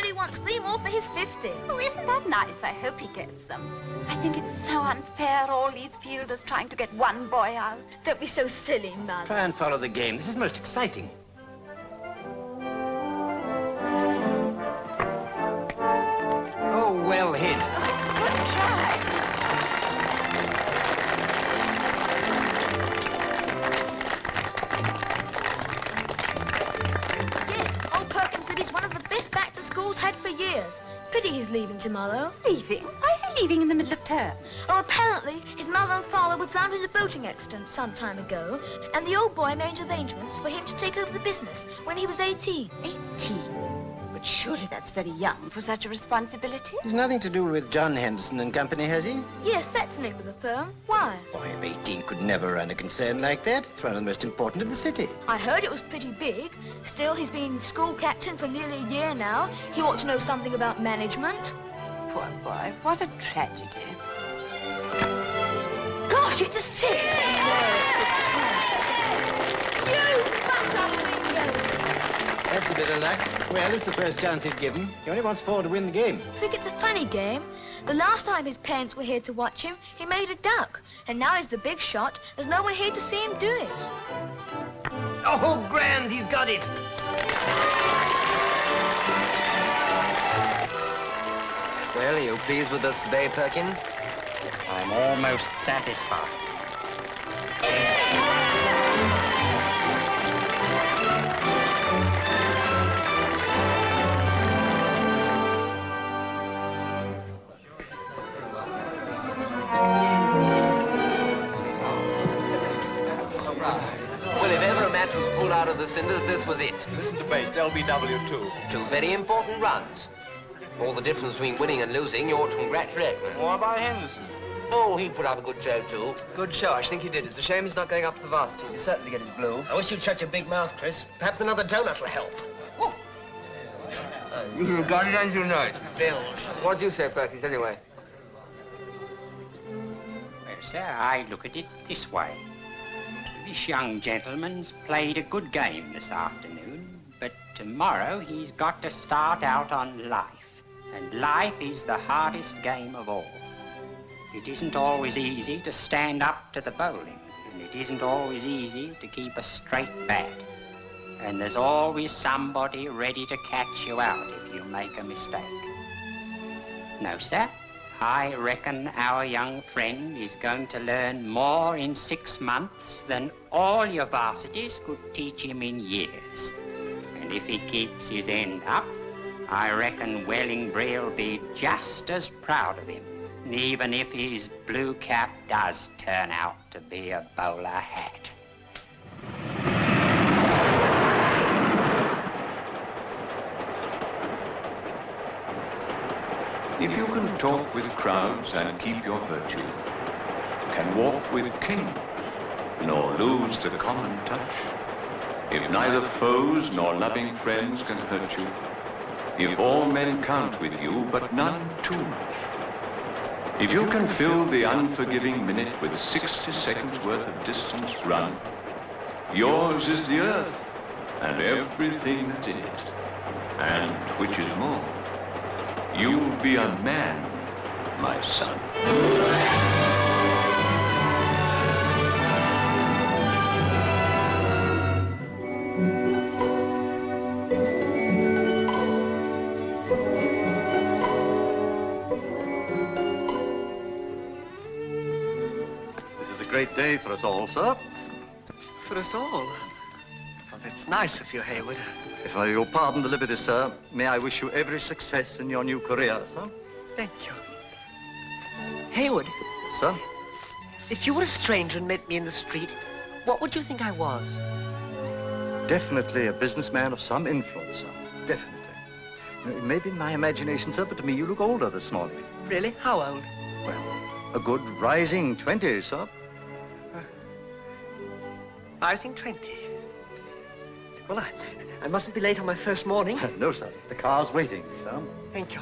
said he wants 3 more for his 50. Oh, isn't that nice? I hope he gets them. I think it's so unfair, all these fielders trying to get one boy out. Don't be so silly, Mother. Try and follow the game. This is most exciting. Oh, well hit. Good try. Yes, old Perkins said he's one of the best Baxter schools had for years. Pity he's leaving tomorrow. Leaving? Why is he leaving in the middle of term? Oh, apparently his mother and father were drowned in a boating accident some time ago, and the old boy made arrangements for him to take over the business when he was 18. 18? But surely that's very young for such a responsibility. It's nothing to do with John Henderson and Company, has he? Yes, that's the name of the firm. Why? Boy of 18 could never run a concern like that. It's one of the most important in the city. I heard it was pretty big. Still, he's been school captain for nearly a year now. He ought to know something about management. Poor boy, what a tragedy. Gosh, it's a 6! You That's a bit of luck. Well, it's the first chance he's given. He only wants 4 to win the game. I think it's a funny game. The last time his parents were here to watch him, he made a duck. And now he's the big shot. There's no one here to see him do it. Oh, grand! He's got it! Well, are you pleased with us today, Perkins? I'm almost satisfied. Well, if ever a match was pulled out of the cinders, this was it. Listen to Bates, LBW 2. 2 very important runs. All the difference between winning and losing, you ought to congratulate me. What about Henderson? Oh, he put up a good show, too. Good show, I think he did. It's a shame he's not going up to the varsity. He'll certainly get his blue. I wish you'd shut your big mouth, Chris. Perhaps another donut will help. You got it on tonight. Bill. What do you say, Perkins, anyway? Well, sir, I look at it this way. This young gentleman's played a good game this afternoon, but tomorrow he's got to start out on life. And life is the hardest game of all. It isn't always easy to stand up to the bowling, and it isn't always easy to keep a straight bat. And there's always somebody ready to catch you out if you make a mistake. No, sir, I reckon our young friend is going to learn more in 6 months than all your varsities could teach him in years. And if he keeps his end up, I reckon Wellingbury'll be just as proud of him, even if his blue cap does turn out to be a bowler hat. If you can talk with crowds and keep your virtue, can walk with kings, nor lose the common touch, if neither foes nor loving friends can hurt you, if all men count with you, but none too much, if you can fill the unforgiving minute with 60 seconds worth of distance run, yours is the earth and everything that's in it, and which is more, you'll be a man, my son. This is a great day for us all, sir. For us all? Well, that's nice of you, Hayward. If you'll pardon the liberty, sir, may I wish you every success in your new career, sir? Thank you. Hayward, Yes, sir? if you were a stranger and met me in the street, what would you think I was? Definitely a businessman of some influence, sir. Definitely. It may be my imagination, sir, but to me you look older this morning. Really? How old? Well, a good rising 20, sir. I think 20. Well, I mustn't be late on my first morning. No, sir. The car's waiting, sir. Thank you.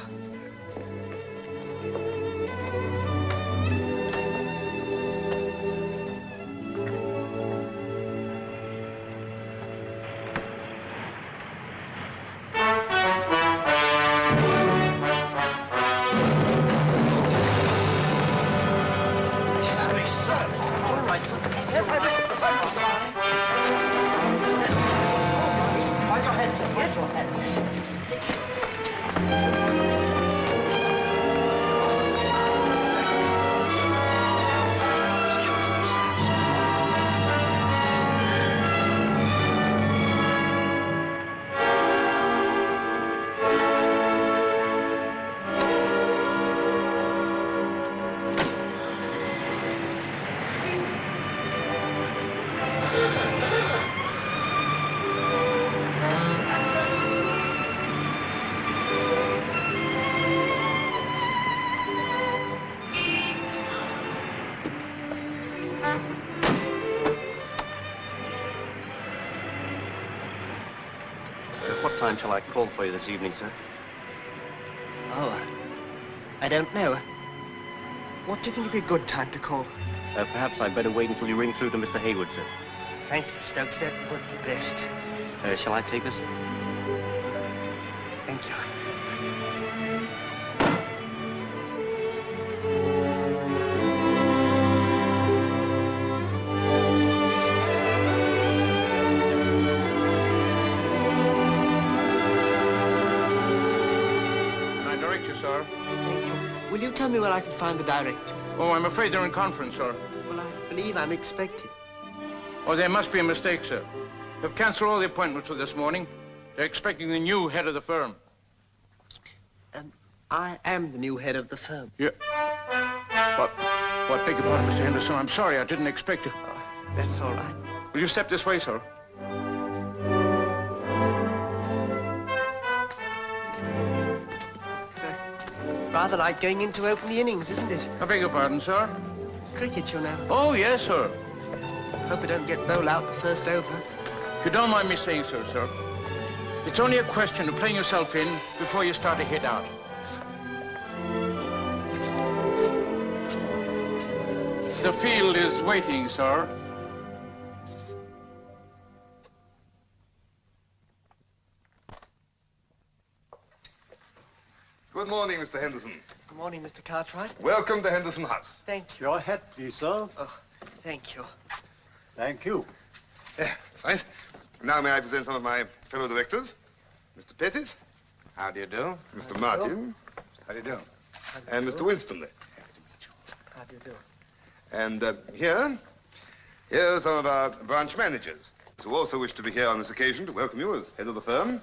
What time shall I call for you this evening, sir? Oh, I don't know. What do you think would be a good time to call? Perhaps I'd better wait until you ring through to Mr. Hayward, sir. Thank you, Stokes. That would be best. Shall I take this? Thank you. Sir. Thank you. Will you tell me where I can find the directors? Oh, I'm afraid they're in conference, sir. Well, I believe I'm expected. Oh, there must be a mistake, sir. They've cancelled all the appointments for this morning. They're expecting the new head of the firm. I am the new head of the firm. Yeah. What, beg your pardon, Mr. Henderson. I'm sorry, I didn't expect you. That's all right. Will you step this way, sir? Rather like going in to open the innings, isn't it? I beg your pardon, sir? Cricket, you know. Oh, yes, sir. Hope I don't get bowled out the first over. If you don't mind me saying so, sir, it's only a question of playing yourself in before you start to hit out. The field is waiting, sir. Good morning, Mr. Henderson. Good morning, Mr. Cartwright. Welcome to Henderson House. Thank you. Your hat, please, sir. Oh, thank you. Thank you. That's right. Now may I present some of my fellow directors? Mr. Pettit. How do you do? Mr. Martin. How do you do? And Mr. Winstanley. How do you do? And here are some of our branch managers who also wish to be here on this occasion to welcome you as head of the firm.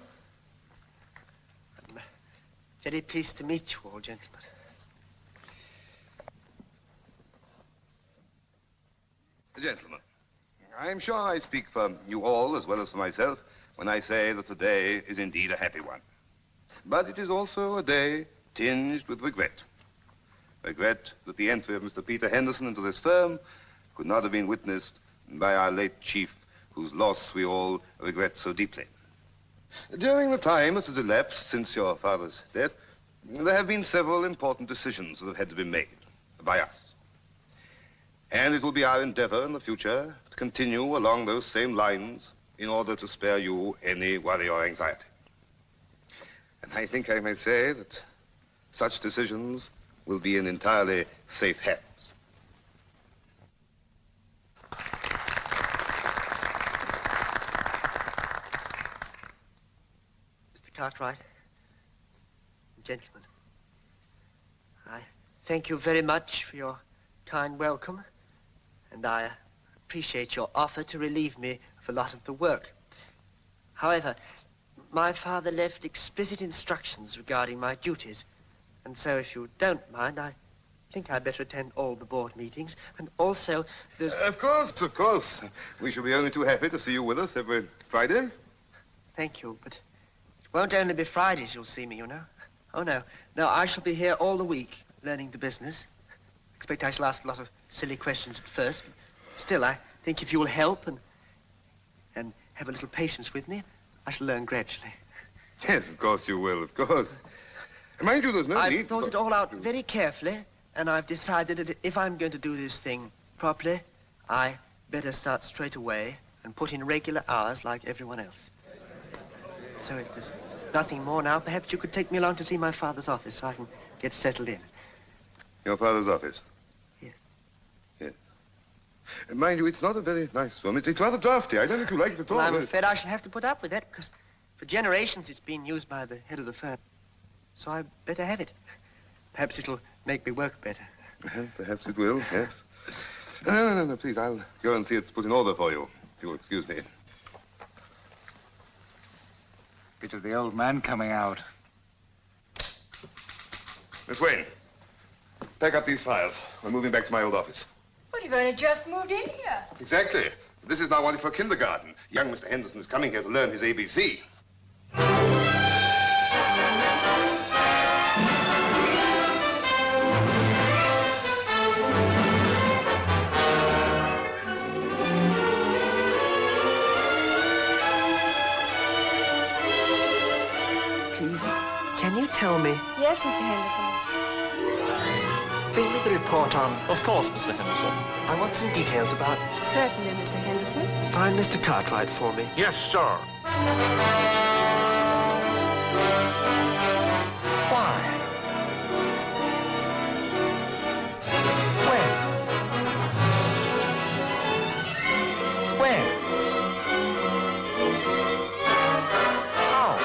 I'm very pleased to meet you all, gentlemen. Gentlemen, I'm sure I speak for you all as well as for myself when I say that today is indeed a happy one. But it is also a day tinged with regret. Regret that the entry of Mr. Peter Henderson into this firm could not have been witnessed by our late chief, whose loss we all regret so deeply. During the time that has elapsed since your father's death, there have been several important decisions that have had to be made by us. And it will be our endeavor in the future to continue along those same lines in order to spare you any worry or anxiety. And I think I may say that such decisions will be in entirely safe hands. Mr. Cartwright, gentlemen, I thank you very much for your kind welcome, and I appreciate your offer to relieve me of a lot of the work. However, my father left explicit instructions regarding my duties, and so if you don't mind, I think I'd better attend all the board meetings, and also there's... Of course. We shall be only too happy to see you with us every Friday. Thank you, but it won't only be Fridays you'll see me, you know. Oh, no. No, I shall be here all the week, learning the business. Expect I shall ask a lot of silly questions at first. Still, I think if you'll help and have a little patience with me, I shall learn gradually. Yes, of course you will, of course. Mind you, there's no need... I've thought it all out very carefully, and I've decided that if I'm going to do this thing properly, I better start straight away and put in regular hours like everyone else. So if there's nothing more now, perhaps you could take me along to see my father's office so I can get settled in. Your father's office? Yes. Yes. Mind you, it's not a very nice room. It's rather drafty. I don't think you like it at all. Well, I'm afraid I shall have to put up with that, because for generations it's been used by the head of the firm. so I better have it. Perhaps it'll make me work better. Perhaps it will, yes. No, please, I'll go and see it's put in order for you, if you'll excuse me. Bit of the old man coming out. Miss Wayne, pack up these files. We're moving back to my old office. But you've only just moved in here. Exactly. This is now wanted for kindergarten. Young Mr. Henderson is coming here to learn his ABC. Please, can you tell me? Yes, Mr. Henderson. Bring me the report on. Of course, Mr. Henderson. I want some details about. Certainly, Mr. Henderson. Find Mr. Cartwright for me. Yes, sir. Why? When? Where? How?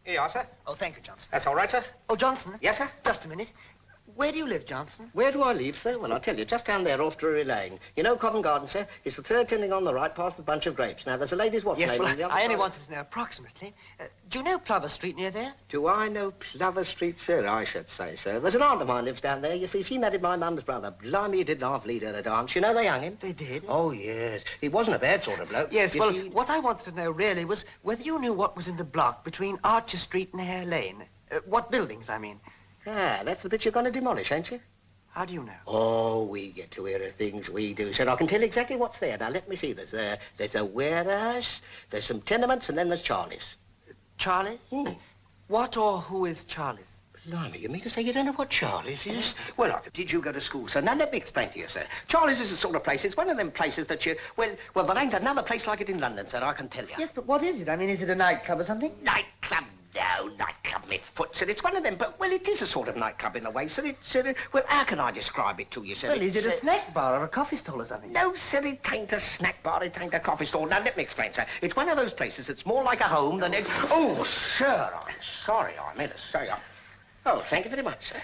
Here you are, sir. Oh, thank you, Johnson. That's all right, sir. Oh, Johnson? Yes, sir? Just a minute. Where do you live, Johnson? Where do I live, sir? Well, I'll tell you, just down there off Drury Lane. You know Covent Garden, sir? It's the third turning on the right past the bunch of grapes. Now, there's a lady's what's Yes, name well, on the other I only side. wanted to know approximately. Do you know Plover Street near there? Do I know Plover Street, sir? I should say, sir. There's an aunt of mine lives down there. You see, she married my mum's brother. Blimey, he did half lead her to dance. You know they hung him? They did? Oh, yes. He wasn't a bad sort of bloke. Yes, You well, see- what I wanted to know really was whether you knew what was in the block between Archer Street and Hare Lane. What buildings, I mean. Ah, that's the bit you're going to demolish, ain't you? How do you know? Oh, we get to hear of things, we do, sir. I can tell you exactly what's there. Now, let me see. There's a warehouse, there's some tenements, and then there's Charlie's. Charlie's? What or who is Charlie's? Blimey, you mean to say you don't know what Charlie's is? Well, did you go to school, sir? Now, let me explain to you, sir. Charlie's is the sort of place, it's one of them places that you... Well, there ain't another place like it in London, sir, I can tell you. Yes, but what is it? I mean, is it a nightclub or something? Nightclub? No, nightclub, me foot, sir. It's one of them, but, well, it is a sort of nightclub in a way, sir. It's, well, how can I describe it to you, sir? Well, is it a It's, snack bar or a coffee stall or something? No, sir, it ain't a snack bar, it ain't a coffee stall. Now, let me explain, sir. It's one of those places that's more like a home than it... Oh, sir, I'm sorry, I meant to say... Oh, thank you very much, sir.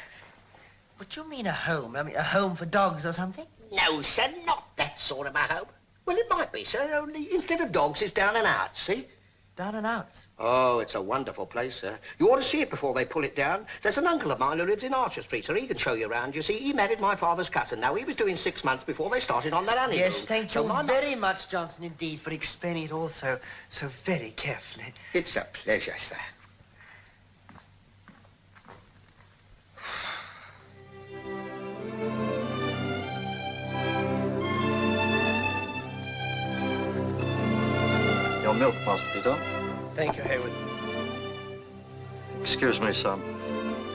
What do you mean a home? I mean, a home for dogs or something? No, sir, not that sort of a home. Well, it might be, sir, only instead of dogs, it's down and out, see? Down and outs? Oh, it's a wonderful place, sir. You ought to see it before they pull it down. There's an uncle of mine who lives in Archer Street, sir. He can show you around. You see, he married my father's cousin. Now, he was doing 6 months before they started on their honeymoon. Yes, thank So you my very much, Johnson, indeed, for explaining it all so very carefully. It's a pleasure, sir. Your milk, Master Peter. Thank you, Hayward. Excuse me, son.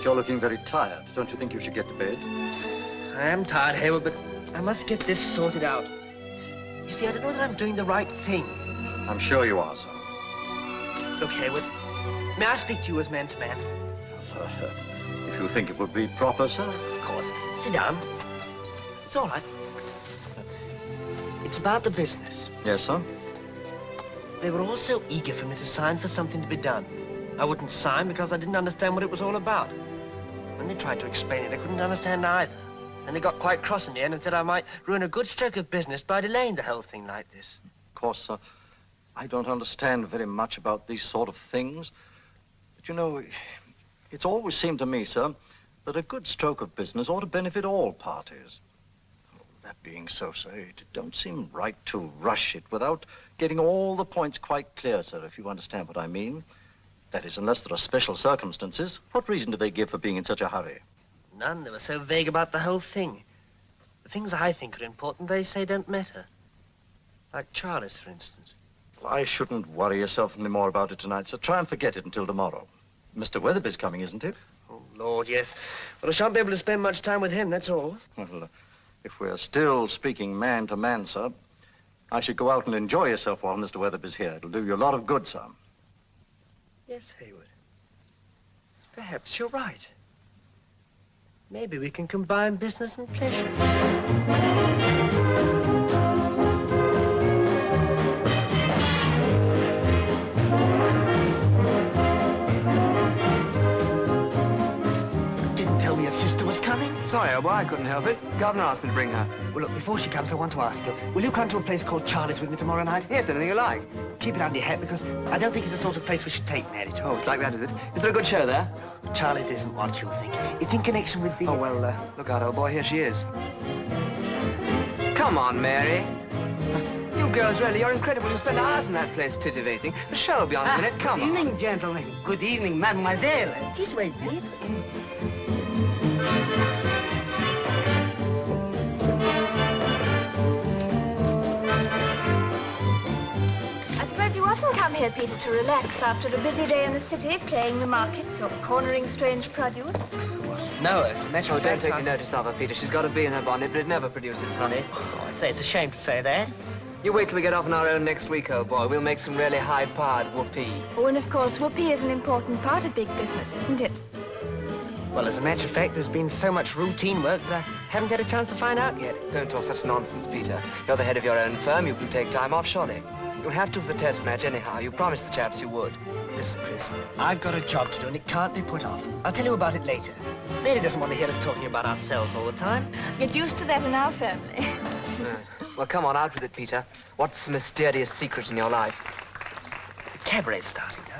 You're looking very tired. Don't you think you should get to bed? I am tired, Hayward, but I must get this sorted out. You see, I don't know that I'm doing the right thing. I'm sure you are, son. Look, Hayward, may I speak to you as man to man? If you think it would be proper, sir. Of course. Sit down. It's all right. It's about the business. Yes, sir? They were all so eager for me to sign for something to be done. I wouldn't sign because I didn't understand what it was all about. When they tried to explain it, I couldn't understand either. And they got quite cross in the end and said I might ruin a good stroke of business by delaying the whole thing like this. Of course, sir. I don't understand very much about these sort of things. But, you know, it's always seemed to me, sir, that a good stroke of business ought to benefit all parties. That being so, sir, it don't seem right to rush it without getting all the points quite clear, sir, if you understand what I mean. That is, unless there are special circumstances, what reason do they give for being in such a hurry? None. They were so vague about the whole thing. The things I think are important, they say don't matter. Like Charlie's, for instance. Well, I shouldn't worry yourself any more about it tonight, sir. Try and forget it until tomorrow. Mr. Weatherby's coming, isn't it? Oh, Lord, yes. Well, I shan't be able to spend much time with him, that's all. Well, if we're still speaking man to man, sir, I should go out and enjoy yourself while Mr. Weatherby's here. It'll do you a lot of good, son. Yes, Hayward. Perhaps you're right. Maybe we can combine business and pleasure. Didn't tell me your sister was coming. Sorry, old boy, I couldn't help it. Governor asked me to bring her. Well, look, before she comes, I want to ask you, will you come to a place called Charlie's with me tomorrow night? Yes, anything you like. Keep it under your hat, because I don't think it's the sort of place we should take Mary to. Oh, it's like that, is it? Is there a good show there? Charlie's isn't what you think. It's in connection with the... Oh, well, look out, old boy, here she is. Come on, Mary. You girls, really, you're incredible. You spend hours in that place titivating. The show will be on in a minute. Come on. Good evening, gentlemen. Good evening, mademoiselle. This way, please. I suppose you often come here, Peter, to relax after a busy day in the city, playing the markets or cornering strange produce. No, as a matter of Don't fact, take any notice of her, Peter. She's got a bee in her bonnet, but it never produces honey. Oh, I say it's a shame to say that. You wait till we get off on our own next week, old boy. We'll make some really high-powered whoopee. Oh, and of course, whoopee is an important part of big business, isn't it? Well, as a matter of fact, there's been so much routine work that I haven't had a chance to find out yet. Don't talk such nonsense, Peter. You're the head of your own firm. You can take time off, surely. You'll have to for the test match anyhow. You promised the chaps you would. Listen, Chris, I've got a job to do and it can't be put off. I'll tell you about it later. Mary doesn't want to hear us talking about ourselves all the time. Get used to that in our family. Well, come on, out with it, Peter. What's the mysterious secret in your life? The cabaret's starting now.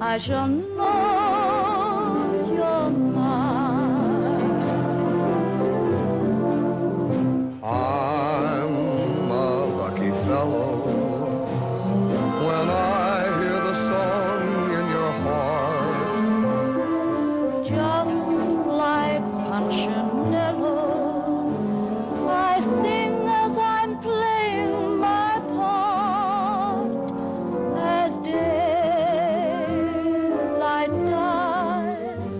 I shall know you're mine. I'm a lucky fellow when I hear the song in your heart. Just like Punchinello, I sing as I'm playing my part. As daylight dies,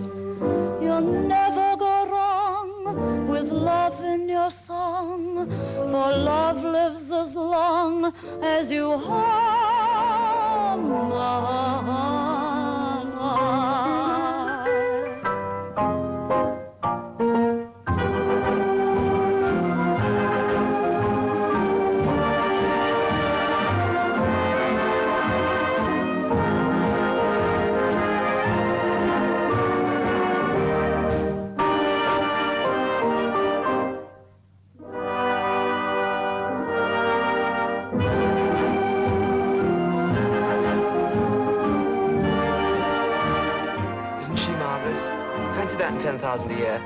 you'll never go wrong with love in your song, for love lives as long as you hum the line. Isn't she marvelous? Fancy that in 10,000 a year.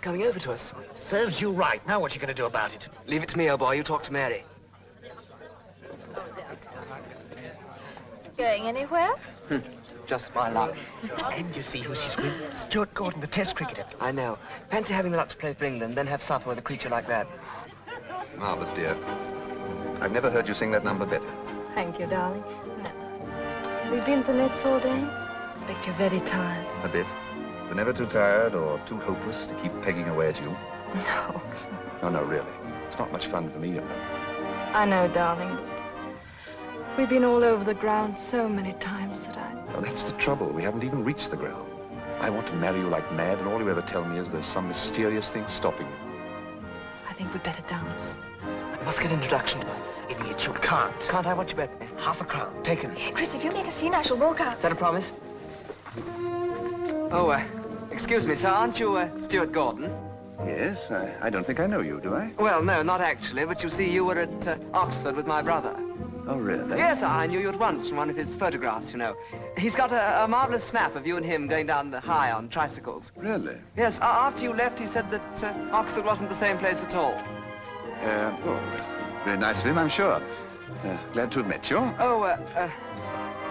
coming over to us. Serves you right. Now what are you going to do about it? Leave it to me, old boy. You talk to Mary. Going anywhere? Just my luck. And you see who she's with? Stuart Gordon, the Test cricketer. I know. Fancy having the luck to play for England, then have supper with a creature like that. Marvellous, dear. I've never heard you sing that number better. Thank you, darling. Now, we've been at the nets all day. I expect you're very tired. A bit. But never too tired or too hopeless to keep pegging away at you. No. No, no, really. It's not much fun for me, you know. I know, darling, but we've been all over the ground so many times that Well, that's the trouble. We haven't even reached the ground. I want to marry you like mad, and all you ever tell me is there's some mysterious thing stopping you. I think we'd better dance. I must get introduction to her. Idiot, you can't. Can't I? What you bet me? £1/crown. Taken. Chris, if you make a scene, I shall walk out. Is that a promise? Oh, excuse me, sir. Aren't you, Stuart Gordon? Yes, I don't think I know you, do I? Well, no, not actually, but you see, you were at Oxford with my brother. Oh, really? Yes, I knew you at once from one of his photographs, you know. He's got a marvellous snap of you and him going down the high on tricycles. Really? Yes, after you left, he said that Oxford wasn't the same place at all. Oh, very nice of him, I'm sure. Glad to have met you. Oh,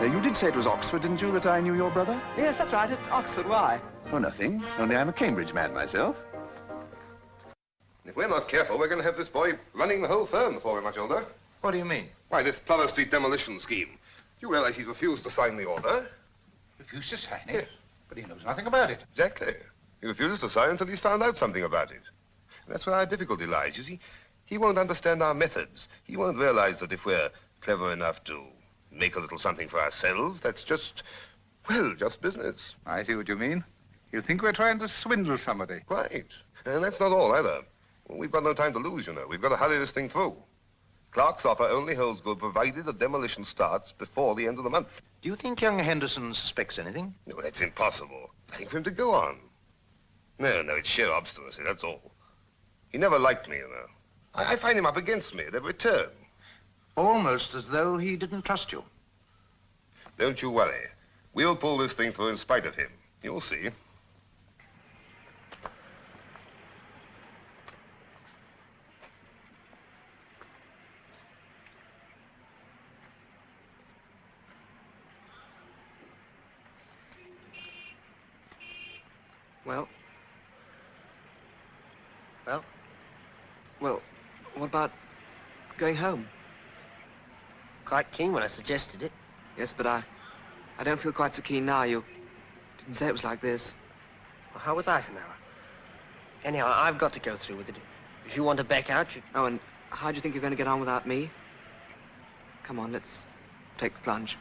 you did say it was Oxford, didn't you, that I knew your brother? Yes, that's right, at Oxford. Why? Oh, nothing. Only I'm a Cambridge man myself. If we're not careful, we're going to have this boy running the whole firm before we're much older. What do you mean? Why, this Plover Street demolition scheme. You realize he's refused to sign the order? Refused to sign it? But he knows nothing about it. Exactly. He refuses to sign until he's found out something about it. And that's where our difficulty lies. You see, he won't understand our methods. He won't realize that if we're clever enough to make a little something for ourselves, that's just, well, just business. I see what you mean. He'll think we're trying to swindle somebody. Right. And that's not all, either. We've got no time to lose, you know. We've got to hurry this thing through. Clark's offer only holds good provided the demolition starts before the end of the month. Do you think young Henderson suspects anything? No, that's impossible. Nothing for him to go on. No, it's sheer obstinacy, that's all. He never liked me, you know. I find him up against me at every turn. Almost as though he didn't trust you. Don't you worry. We'll pull this thing through in spite of him. You'll see. Well, what about going home? Quite keen when I suggested it. Yes, but I don't feel quite so keen now. You didn't say it was like this. Well, how was I to know? Anyhow, I've got to go through with it. If you want to back out, you... Oh, and how do you think you're going to get on without me? Come on, let's take the plunge.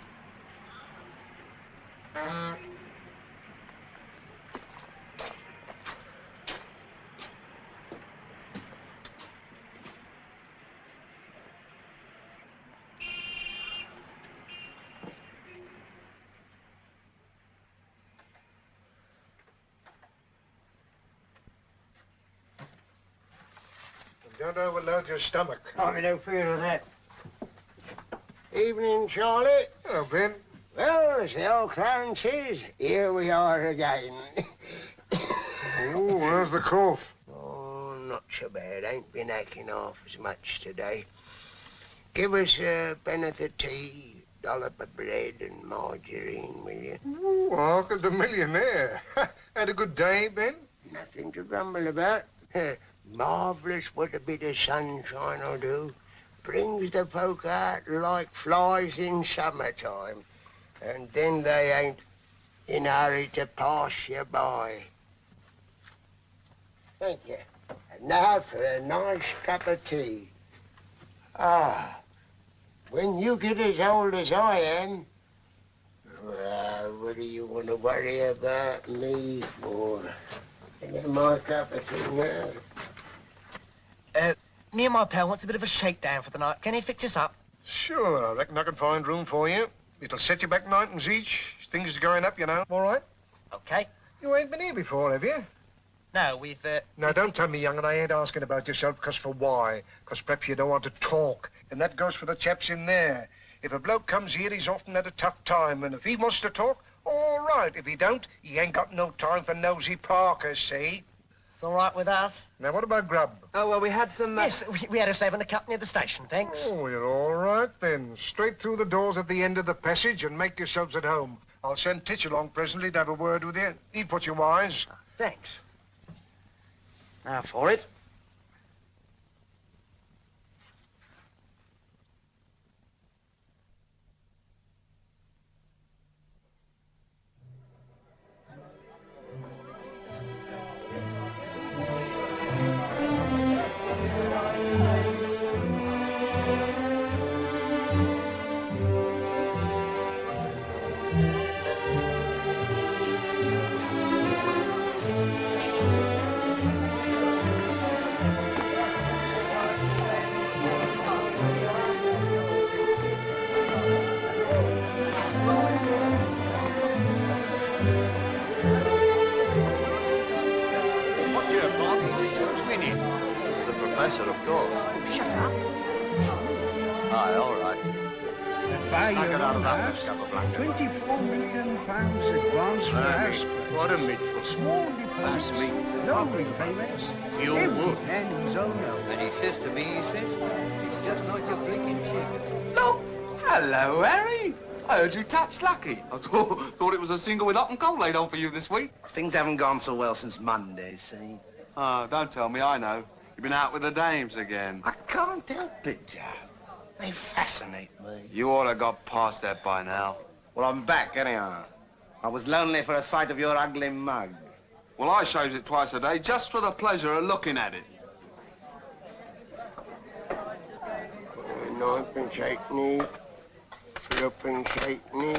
Don't overload your stomach. I've no fear of that. Evening, Charlie. Hello, Ben. Well, as the old clown says, here we are again. Oh, how's the cough? Oh, not so bad. Ain't been hacking off as much today. Give us a pennyworth of tea, dollop of bread and margarine, will you? Ooh, Uncle the Millionaire. Had a good day, Ben? Nothing to grumble about. Marvellous what a bit of sunshine will do. Brings the folk out like flies in summertime. And then they ain't in a hurry to pass you by. Thank you. And now for a nice cup of tea. Ah, when you get as old as I am, what do you want to worry about me for? And my cup of tea now. Me and my pal wants a bit of a shakedown for the night. Can he fix us up? Sure, I reckon I can find room for you. It'll set you back ninepence each. Things are going up, you know. All right? Okay. You ain't been here before, have you? No, we've... Now, don't tell me, young, and I ain't asking about yourself, 'cause for why? 'Cause perhaps you don't want to talk. And that goes for the chaps in there. If a bloke comes here, he's often had a tough time, and if he wants to talk, all right. If he don't, he ain't got no time for nosy Parkers, see? It's all right with us. Now, what about grub? Oh, well, we had some... Yes, we had a 7 a cup near the station, thanks. Oh, you're all right, then. Straight through the doors at the end of the passage and make yourselves at home. I'll send Titch along presently to have a word with you. He'll put you wise. Thanks. Now for it. Professor, of course. Shut up. Aye, all right. Buy I'll your get out of own that, house, Miss Capablanca. £24 million advance for house. What a meatful. Small deposits, no repayments. You every would. man his own house. And he says to me, he said, it's just like your blinking chicken. Look! Hello, Harry. I heard you touched lucky. I thought it was a single with hot and cold laid on for you this week. Things haven't gone so well since Monday, see? Oh, don't tell me, I know. You've been out with the dames again. I can't help it, Joe. They fascinate me. You ought to have got past that by now. Well, I'm back anyhow. I was lonely for a sight of your ugly mug. Well, I shaves it twice a day just for the pleasure of looking at it. Ninepence halfpenny, threepence halfpenny,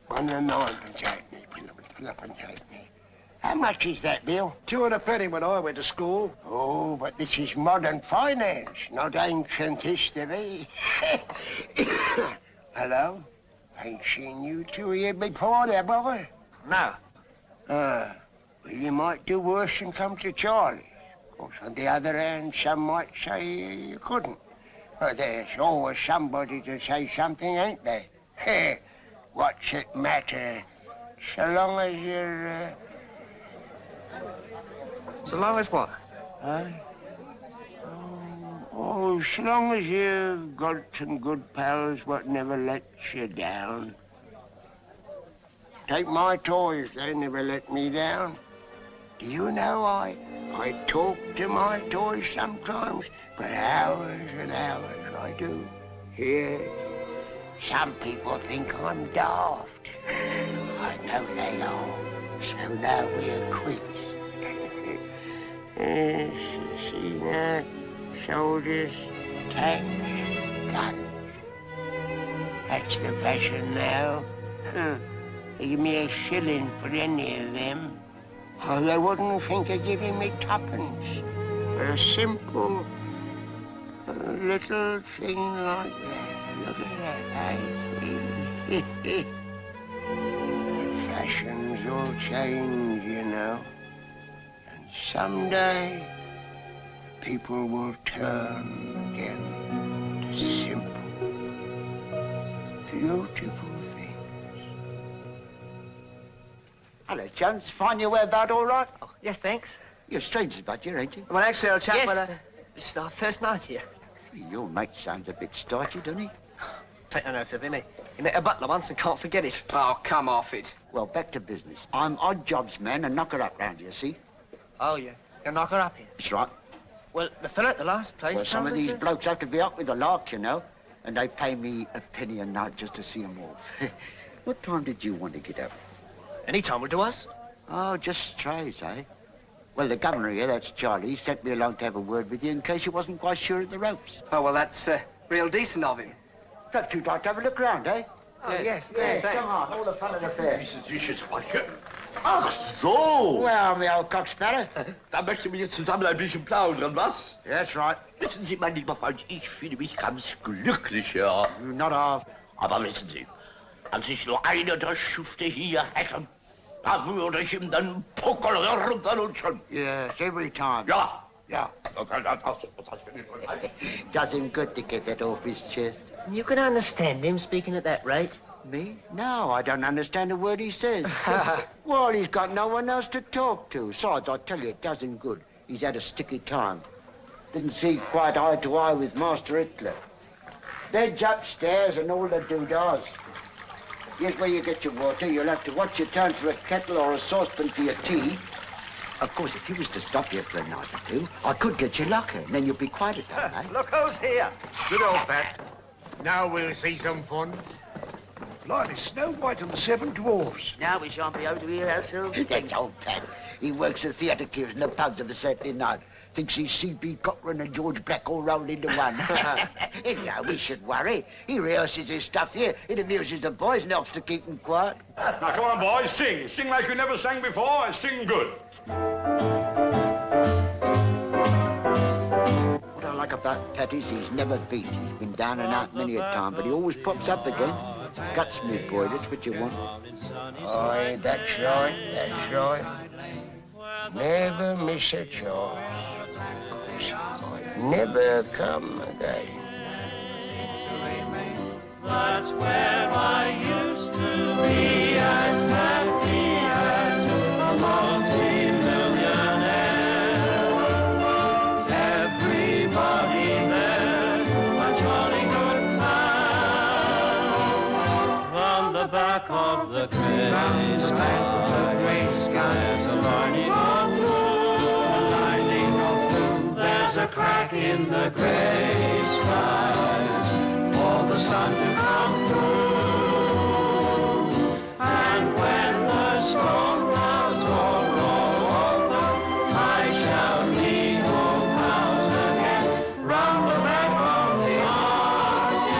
1 and ninepence halfpenny, threepence halfpenny. How much is that, Bill? 2 and a penny when I went to school. Oh, but this is modern finance, not ancient history. Hello? Ain't seen you two here before, there, boy? No. Well, you might do worse than come to Charlie. Of course, on the other hand, some might say you couldn't. But there's always somebody to say something, ain't there? Hey, what's it matter? So long as you're, So long as what? Huh? Oh, so long as you've got some good pals what never lets you down. Take my toys, they never let me down. Do you know I talk to my toys sometimes, for hours and hours I do. Here, some people think I'm daft. I know they are, so now we're quits. See now, soldiers, tanks, guns. That's the fashion now. They give me a shilling for any of them. Oh, they wouldn't think of giving me twopence for a simple little thing like that. Look at that, eh? But fashions all change, you know. And someday, people will turn again to simple, beautiful things. Hello, Jones. Find your whereabout all right? Oh, yes, thanks. You're strangers about here, ain't you? Well, actually, old chap, Yes. this is our first night here. Your mate sounds a bit starchy, doesn't he? Take no notice of him. He met a butler once and can't forget it. Oh, come off it. Well, back to business. I'm odd jobs man and knocker up round here, see? Oh, yeah. You'll knock her up here. That's right. Well, the fellow at the last place... Well, some of tells us these to- blokes have to be up with the lark, you know, and they pay me a penny a night just to see 'em off. What time did you want to get up? Any time will do us. Oh, just strays, eh? Well, the governor here, that's Charlie, he sent me along to have a word with you in case you wasn't quite sure of the ropes. Oh, well, that's real decent of him. Perhaps you'd like to have a look round, eh? Oh, yes, Yes, thanks. come on, all the fun of the fair. Ach so! Well, the old cocksparrow. Da möchten wir jetzt zusammen ein bisschen plaudern, was? That's right. Wissen Sie, mein lieber Freund, ich fühle mich ganz glücklich, ja. Not half. Aber wissen Sie, als ich nur eine der Schufte hier hätte, da würde ich ihm den Puckel runter und schon. Yes, every time. Ja. Yeah. Does him good to get that off his chest. You can understand him speaking at that rate? Me? No, I don't understand a word he says. Well, he's got no one else to talk to. Besides, I tell you, it does him good. he's had a sticky time. Didn't see quite eye to eye with Master Hitler. They's upstairs and all the doodahs. Here's where you get your water. You'll have to watch your turn for a kettle or a saucepan for your tea. Of course, if you was to stop here for a night or two, I could get you locker, and then you'd be quiet at home, eh? Look who's here. Good old Pat. Now we'll see some fun. Blimey, Snow White and the Seven Dwarfs. Now we shan't be able to hear ourselves. That's old Pat. He works the theatre cues and the pubs of a Saturday night. Thinks he's C.B. Cochran and George Black all rolled into one. Anyhow, we should worry. He rehearses his stuff here. It amuses the boys and helps to keep them quiet. Now, come on, boys, sing. Sing like you never sang before and sing good. What I like about Pat is he's never beat. He's been down and out many a time, but he always pops up again. Guts me, boy, that's what you want. Aye, that's right. Never miss a chance. Might never come again. That's where I used to be, as happy as a multi-millionaire. Everybody there, a jolly good man. From the back of the grey sky, there's a lining of blue. There's a crack in the grey skies for the sun to come through. And when the storm clouds all roll over, I shall meet old pals again round the back of the arches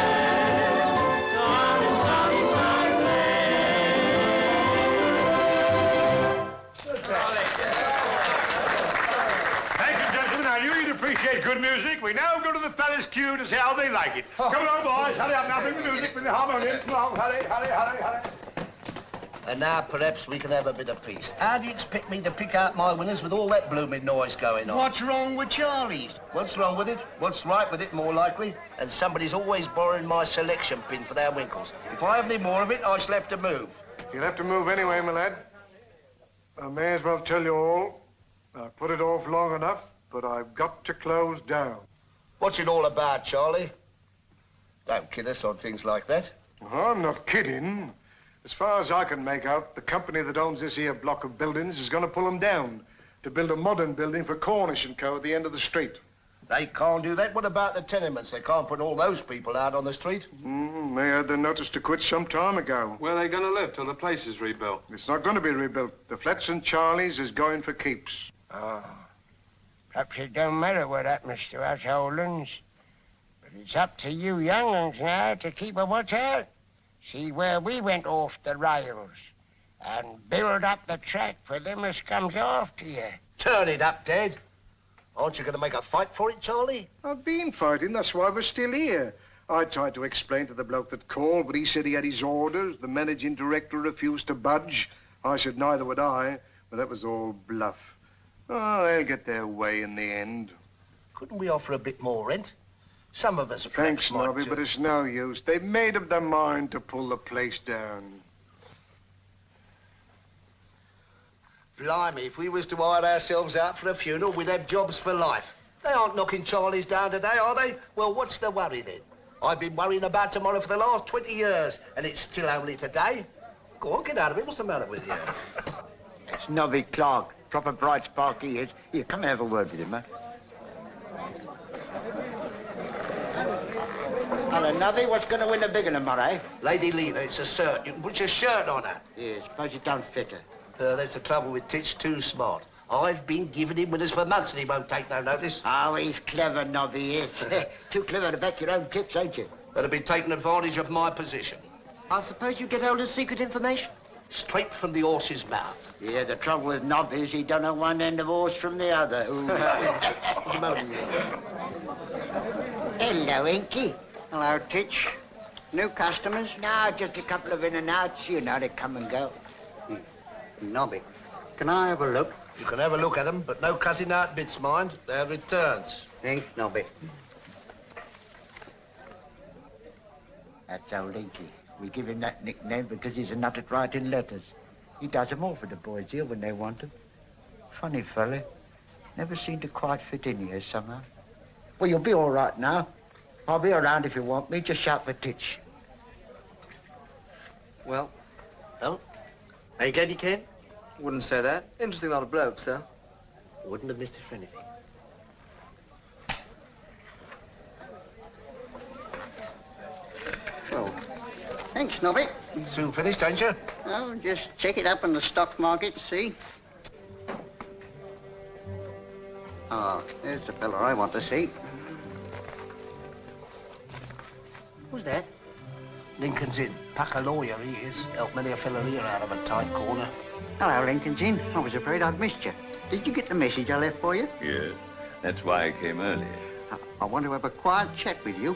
down in Sunnyside Lane. Thank you, gentlemen. I knew you'd appreciate good music. We now go to the palace queue to see how they like it. Come along, boys. Hurry up now. Bring the music. Bring the harmonium. Come along. Hurry. And now perhaps we can have a bit of peace. How do you expect me to pick out my winners with all that blooming noise going on? What's wrong with Charlie's? What's wrong with it? What's right with it, more likely? And somebody's always borrowing my selection pin for their winkles. If I have any more of it, I shall have to move. You'll have to move anyway, my lad. I may as well tell you all. I've put it off long enough, but I've got to close down. What's it all about, Charlie? Don't kid us on things like that. Oh, I'm not kidding. As far as I can make out, the company that owns this here block of buildings is going to pull them down to build a modern building for Cornish & Co. at the end of the street. They can't do that. What about the tenements? They can't put all those people out on the street. They had the notice to quit some time ago. Where are they going to live till the place is rebuilt? It's not going to be rebuilt. The flats in Charlie's is going for keeps. Oh. Perhaps it don't matter what happens to us Hollands. But it's up to you young uns now to keep a watch out. See where we went off the rails. And build up the track for them as comes after you. Turn it up, Dad. Aren't you going to make a fight for it, Charlie? I've been fighting, that's why we're still here. I tried to explain to the bloke that called, but he said he had his orders. The managing director refused to budge. I said neither would I, but that was all bluff. Oh, they'll get their way in the end. Couldn't we offer a bit more rent? Some of us Thanks, might Nobby, but it's no use. They've made up their mind to pull the place down. Blimey, if we was to hire ourselves out for a funeral, we'd have jobs for life. They aren't knocking Charlie's down today, are they? Well, what's the worry then? I've been worrying about tomorrow for the last 20 years, and it's still only today. Go on, get out of it. What's the matter with you? It's Nobby Clark. Proper bright spark he is. Here, come and have a word with him, man. Hello, Nobby. What's going to win the big one tomorrow, eh? Lady Lena, it's a cert. You can put your shirt on her. Yeah, suppose it don't fit her. That's the trouble with Titch, too smart. I've been giving him winners for months and he won't take no notice. Oh, he's clever, Nobby is. Too clever to back your own tits, ain't you? That'll be taking advantage of my position. I suppose you get hold of secret information? Straight from the horse's mouth. Yeah, the trouble with Nobby is he don't know one end of horse from the other. Hello, Inky. Hello, Titch. New customers? No, just a couple of in and outs. You know, they come and go. Nobby, can I have a look? You can have a look at them, but no cutting out bits, mind. They're returns. Thanks, Nobby. That's old Inky. We give him that nickname because he's a nut at writing letters. He does them all for the boys here when they want them. Funny fella. Never seemed to quite fit in here somehow. Well, you'll be all right now. I'll be around if you want me. Just shout for Titch. Well? Well? Are you glad you came? Wouldn't say that. Interesting lot of blokes, sir. Wouldn't have missed it for anything. Well, thanks, Nobby. Soon finished, ain't you? Oh, just check it up on the stock market, see? Ah, there's the fella I want to see. Who's that? Lincoln's in. Pack a lawyer, he is. Help many a fella here out of a tight corner. Hello, Lincoln's in. I was afraid I'd missed you. Did you get the message I left for you? Yes, that's why I came early. I want to have a quiet chat with you.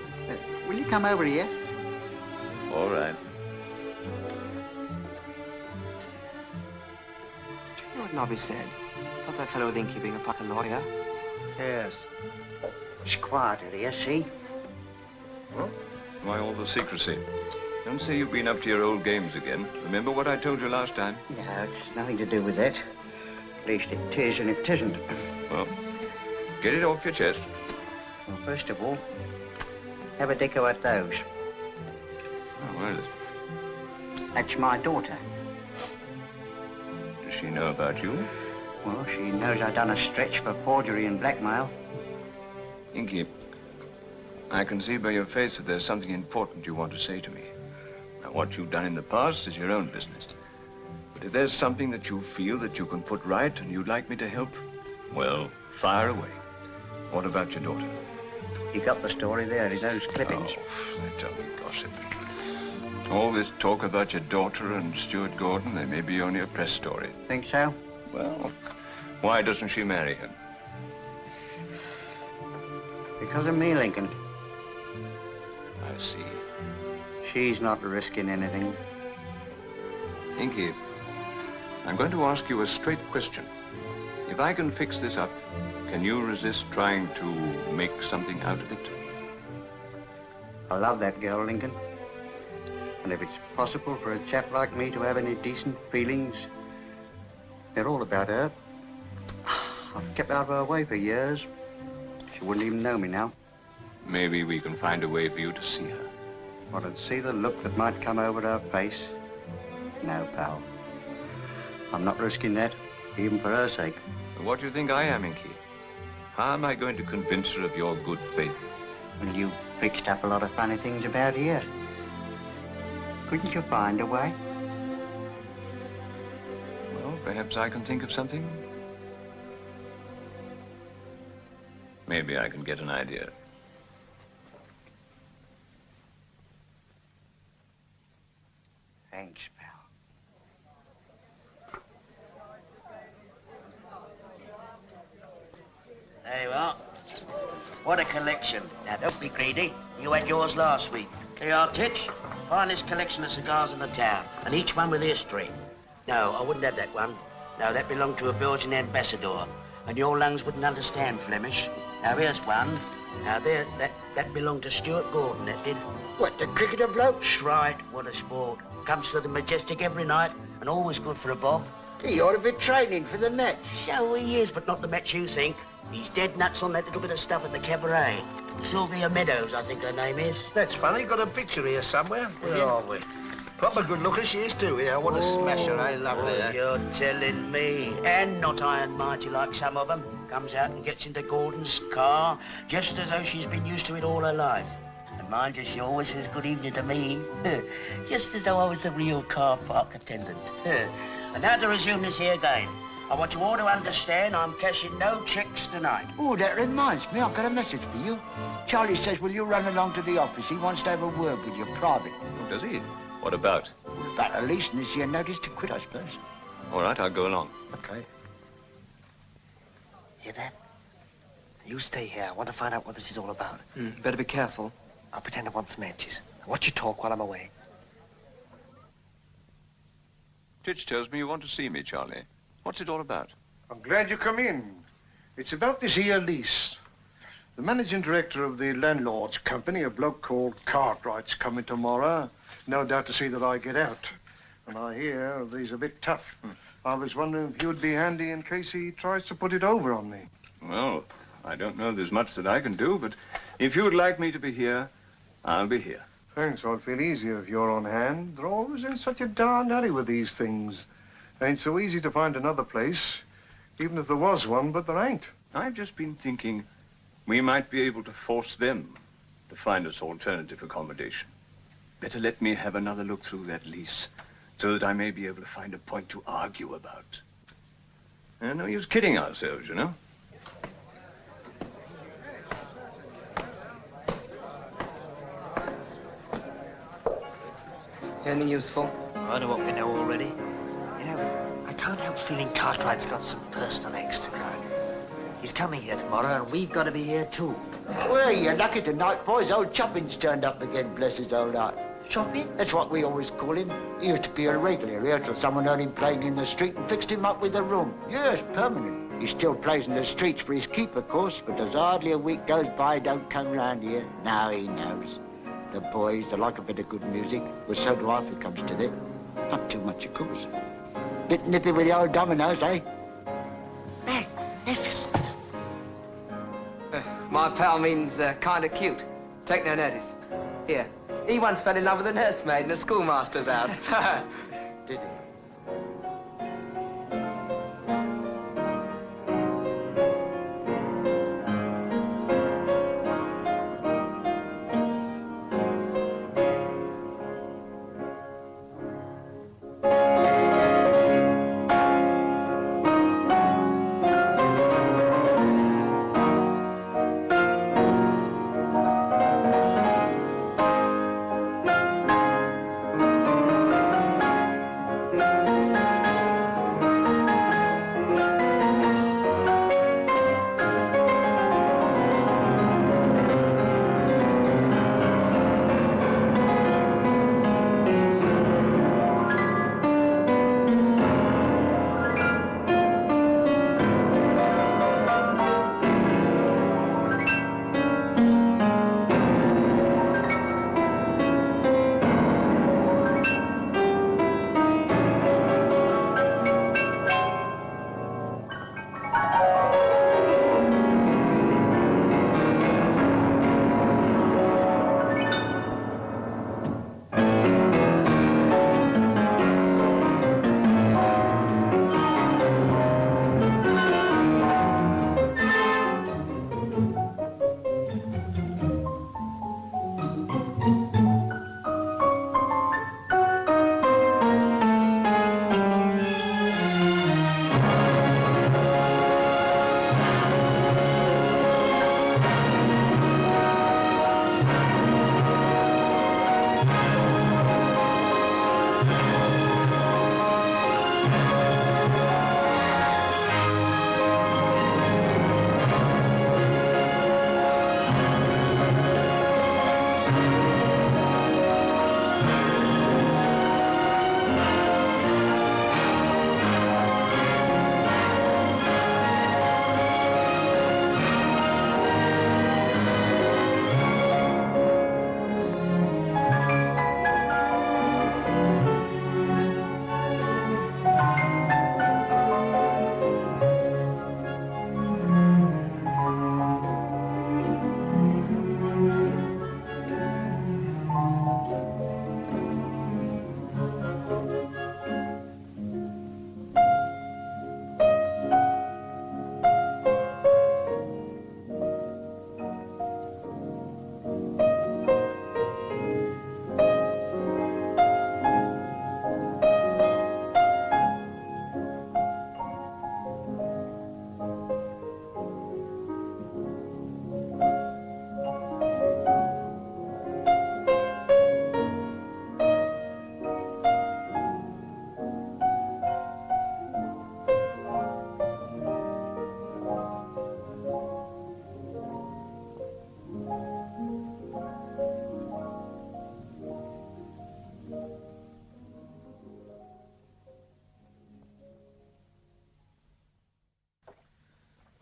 Will you come over here? All right. Do you know what Nobby said? About that fellow with Inky being a pucker lawyer? Yes. It's quieter here, see? Well, why all the secrecy? Don't say you've been up to your old games again. Remember what I told you last time? No, it's nothing to do with that. At least it is and it isn't. Well, get it off your chest. Well, first of all, have a deco at those. Oh, where is it? That's my daughter. Does she know about you? Well, she knows I've done a stretch for forgery and blackmail. Inky, I can see by your face that there's something important you want to say to me. Now, what you've done in the past is your own business. But if there's something that you feel that you can put right and you'd like me to help, well, fire away. What about your daughter? You got the story there in those clippings. Oh, they tell me gossip. All this talk about your daughter and Stuart Gordon, they may be only a press story. Think so? Well, why doesn't she marry him? Because of me, Lincoln. I see. She's not risking anything. Inky, I'm going to ask you a straight question. If I can fix this up, can you resist trying to make something out of it? I love that girl, Lincoln. And if it's possible for a chap like me to have any decent feelings, they're all about her. I've kept out of her way for years. She wouldn't even know me now. Maybe we can find a way for you to see her. Or to see the look that might come over her face. No, pal. I'm not risking that, even for her sake. What do you think I am, Inky? How am I going to convince her of your good faith? Well, you fixed up a lot of funny things about here. Couldn't you find a way? Well, perhaps I can think of something. Maybe I can get an idea. Thanks, pal. There you are. What a collection. Now, don't be greedy. You had yours last week. Here you are, Titch. Finest collection of cigars in the town, and each one with history. No, I wouldn't have that one. No, that belonged to a Belgian ambassador, and your lungs wouldn't understand Flemish. Now, here's one. Now, there, that belonged to Stuart Gordon, that did. What, the cricketer bloke? That's right. What a sport. Comes to the Majestic every night, and always good for a bob. He ought to be training for the match. So he is, but not the match you think. He's dead nuts on that little bit of stuff at the cabaret. Sylvia Meadows, I think her name is. That's funny. Got a picture here somewhere. Where are we? Proper good looker she is too, yeah. What a smasher, eh? Lovely, eh? You're telling me. And not iron mighty like some of them. Comes out and gets into Gordon's car, just as though she's been used to it all her life. And mind you, she always says good evening to me. Just as though I was the real car park attendant. And now to resume this here game. I want you all to understand I'm cashing no checks tonight. Oh, that reminds me, I've got a message for you. Charlie says, will you run along to the office? He wants to have a word with you, private. Oh, does he? What about? About releasing this here notice to quit, I suppose. All right, I'll go along. Okay. Hear that? You stay here. I want to find out what this is all about. Better be careful. I'll pretend I want some matches. Watch you talk while I'm away. Titch tells me you want to see me, Charlie. What's it all about? I'm glad you come in. It's about this here lease. The managing director of the landlord's company, a bloke called Cartwright's coming tomorrow. No doubt to see that I get out. And I hear he's a bit tough. I was wondering if you'd be handy in case he tries to put it over on me. Well, I don't know there's much that I can do, but if you'd like me to be here, I'll be here. Thanks, I'd feel easier if you're on hand. They're always in such a darn hurry with these things. Ain't so easy to find another place, even if there was one, but there ain't. I've just been thinking we might be able to force them to find us alternative accommodation. Better let me have another look through that lease so that I may be able to find a point to argue about. No use kidding ourselves, you know. Anything useful? I know what we know already. You know, I can't help feeling Cartwright's got some personal eggs to grind. He's coming here tomorrow, and we've got to be here too. Well, you're lucky tonight, boys. Old Choppin's turned up again, bless his old heart. Choppin? That's what we always call him. He used to be a regular here till someone heard him playing in the street and fixed him up with a room. Yes, permanent. He still plays in the streets for his keep, of course, but there's hardly a week goes by he don't come round here. Now he knows. The boys, they like a bit of good music. Well, so do I if it comes to them. Not too much, of course. Bit nippy with the old dominoes, eh? Magnificent. My pal means kind of cute. Take no notice. Here, he once fell in love with a nursemaid in a schoolmaster's house. Did he?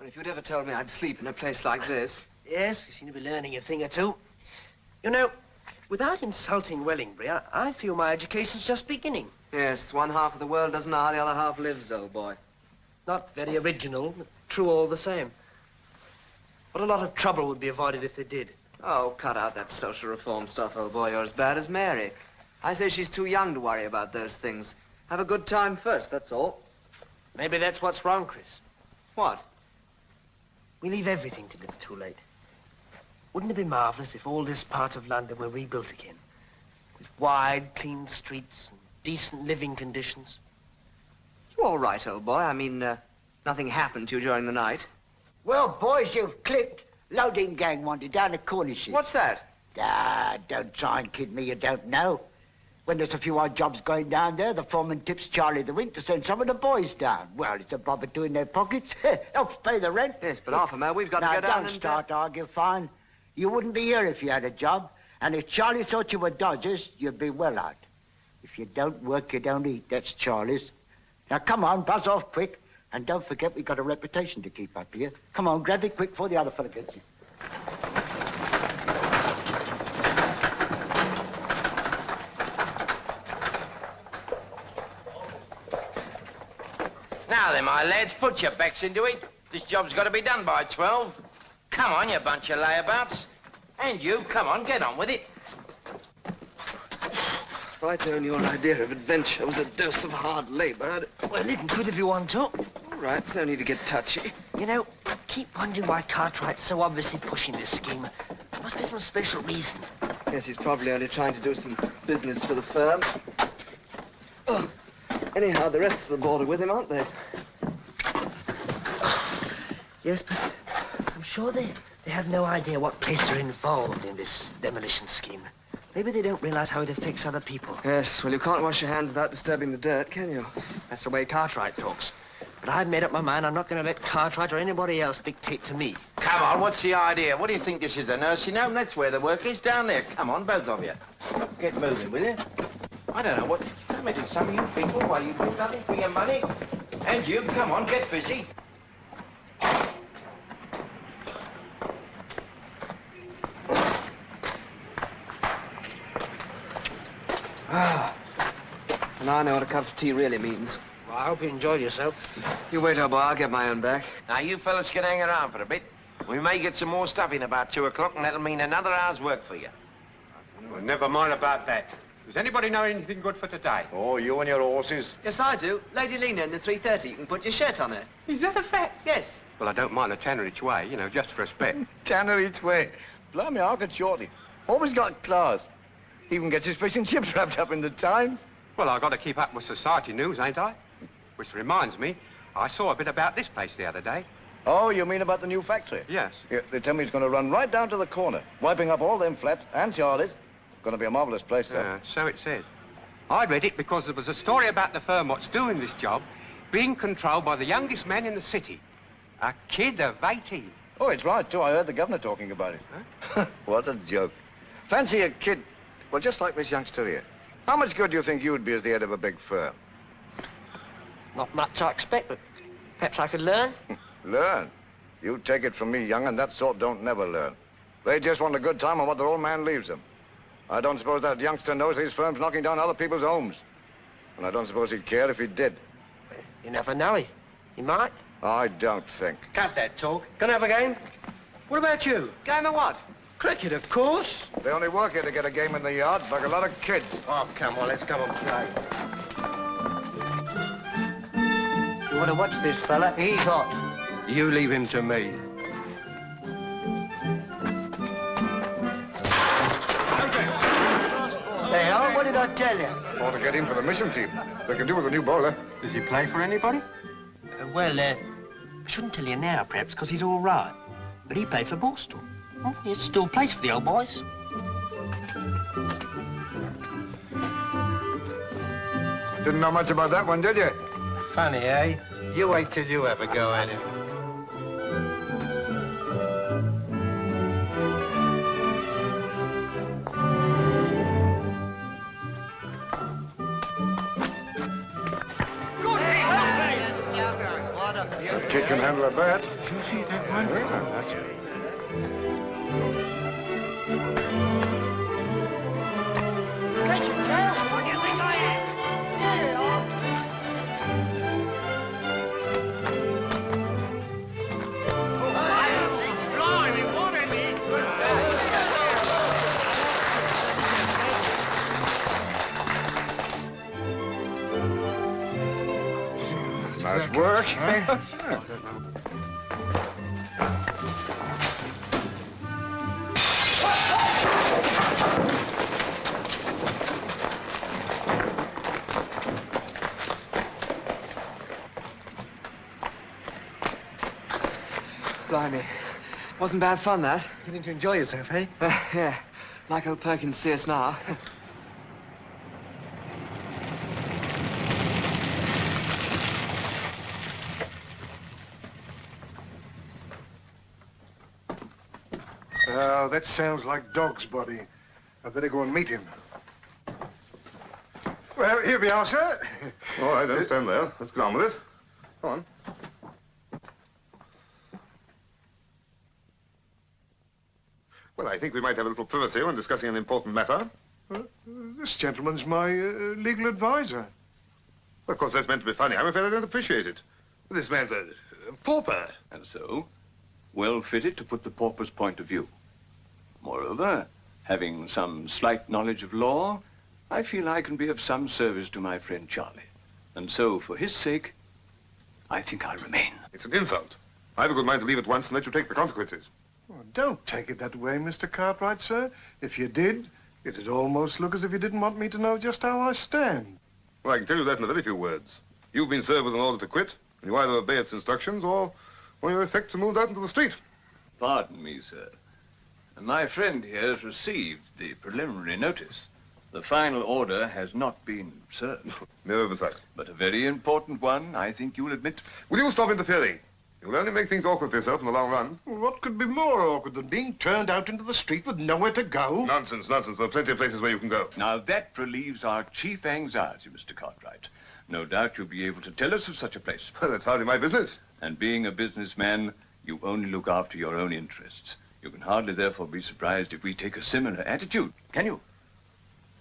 Well, if you'd ever told me I'd sleep in a place like this. Yes, we seem to be learning a thing or two. You know, without insulting Wellingbury, I feel my education's just beginning. Yes, one half of the world doesn't know how the other half lives, old boy. Not very original, but true all the same. What a lot of trouble would be avoided if they did. Oh, cut out that social reform stuff, old boy. You're as bad as Mary. I say she's too young to worry about those things. Have a good time first, that's all. Maybe that's what's wrong, Chris. What? We leave everything till it's too late. Wouldn't it be marvelous if all this part of London were rebuilt again? With wide, clean streets and decent living conditions. You all right, old boy? I mean, nothing happened to you during the night? Well, boys, you've clipped. Loading gang wanted down at Cornishes. What's that? Ah, don't try and kid me, you don't know. When there's a few odd jobs going down there, the foreman tips Charlie the Wink to send some of the boys down. Well, it's a bobber to in their pockets. Helps pay the rent. Yes, but half a man, we've got to now, go down don't start to argue, fine. You wouldn't be here if you had a job. And if Charlie thought you were dodgers, you'd be well out. If you don't work, you don't eat. That's Charlie's. Now, come on, buzz off quick. And don't forget we've got a reputation to keep up here. Come on, grab it quick before the other fella gets you. Now then, my lads, put your backs into it. This job's got to be done by 12. Come on, you bunch of layabouts. And you, come on, get on with it. If I'd known your idea of adventure was a dose of hard labor, I'd... Well, you can quit if you want to. All right, it's no need to get touchy. You know, I keep wondering why Cartwright's so obviously pushing this scheme. There must be some special reason. Yes, he's probably only trying to do some business for the firm. Oh, anyhow, the rest of the board are with him, aren't they? Yes, but I'm sure they have no idea what place they're involved in this demolition scheme. Maybe they don't realize how it affects other people. Yes, well, you can't wash your hands without disturbing the dirt, can you? That's the way Cartwright talks. But I've made up my mind I'm not going to let Cartwright or anybody else dictate to me. Come on, what's the idea? What do you think this is, a nursing home? That's where the work is, down there. Come on, both of you. Get moving, will you? I don't know what's damaging some of you people while you do nothing for your money. And you, come on, get busy. And I know what a cup of tea really means. Well, I hope you enjoyed yourself. You wait, old boy, I'll get my own back. Now, you fellas can hang around for a bit. We may get some more stuff in about 2 o'clock, and that'll mean another hour's work for you. Well, never mind about that. Does anybody know anything good for today? Oh, you and your horses. Yes, I do. Lady Lena in the 3:30. You can put your shirt on her. Is that a fact? Yes. Well, I don't mind a tenner each way, you know, just for a spec. Tanner each way. Blimey, I'll get shorty. Always got class. Even gets his fish and chips wrapped up in the Times. Well, I've got to keep up with society news, ain't I? Which reminds me, I saw a bit about this place the other day. Oh, you mean about the new factory? Yes. Yeah, they tell me it's going to run right down to the corner, wiping up all them flats and Charlie's. Going to be a marvelous place, sir. So it said. I read it because there was a story about the firm what's doing this job being controlled by the youngest man in the city. A kid of 18. Oh, it's right, too. I heard the governor talking about it. Huh? What a joke. Fancy a kid, well, just like this youngster here. How much good do you think you'd be as the head of a big firm? Not much, I expect, but perhaps I could learn. Learn? You take it from me, young, and that sort don't never learn. They just want a good time on what their old man leaves them. I don't suppose that youngster knows his firm's knocking down other people's homes. And I don't suppose he'd care if he did. You never know. He might. I don't think. Cut that talk. Can I have a game? What about you? Game of what? Cricket, of course. They only work here to get a game in the yard, like a lot of kids. Oh, come on, let's come and play. You want to watch this fella? He's hot. You leave him to me. They are? What did I tell you? Ought to get him for the mission team. They can do with a new bowler. Does he play for anybody? I shouldn't tell you now, perhaps, because he's all right. But he played for Borstal. Oh, he still plays for the old boys. Didn't know much about that one, did you? Funny, eh? You wait till you have a go at him. Kid can handle a bat. Did you see that one? Oh, that's it. Nice work. Blimey. Wasn't bad fun, that. Getting to enjoy yourself, eh? Yeah. Like old Perkins see us now. Oh, that sounds like Dog's body. I'd better go and meet him. Well, here we are, sir. All right, don't stand there. Let's get on with it. Come on. Well, I think we might have a little privacy when discussing an important matter. This gentleman's my legal advisor. Of course, that's meant to be funny. I'm afraid I don't appreciate it. This man's a pauper. And so, well fitted to put the pauper's point of view. Moreover, having some slight knowledge of law, I feel I can be of some service to my friend Charlie. And so, for his sake, I think I'll remain. It's an insult. I've a good mind to leave at once and let you take the consequences. Oh, don't take it that way, Mr. Cartwright, sir. If you did, it'd almost look as if you didn't want me to know just how I stand. Well, I can tell you that in a very few words. You've been served with an order to quit, and you either obey its instructions or your effects are moved out into the street. Pardon me, sir. My friend here has received the preliminary notice. The final order has not been served. Mere oversight. But a very important one, I think you'll admit. Will you stop interfering? You'll only make things awkward for yourself in the long run. What could be more awkward than being turned out into the street with nowhere to go? Nonsense, nonsense. There are plenty of places where you can go. Now, that relieves our chief anxiety, Mr. Cartwright. No doubt you'll be able to tell us of such a place. Well, that's hardly my business. And being a businessman, you only look after your own interests. You can hardly, therefore, be surprised if we take a similar attitude, can you?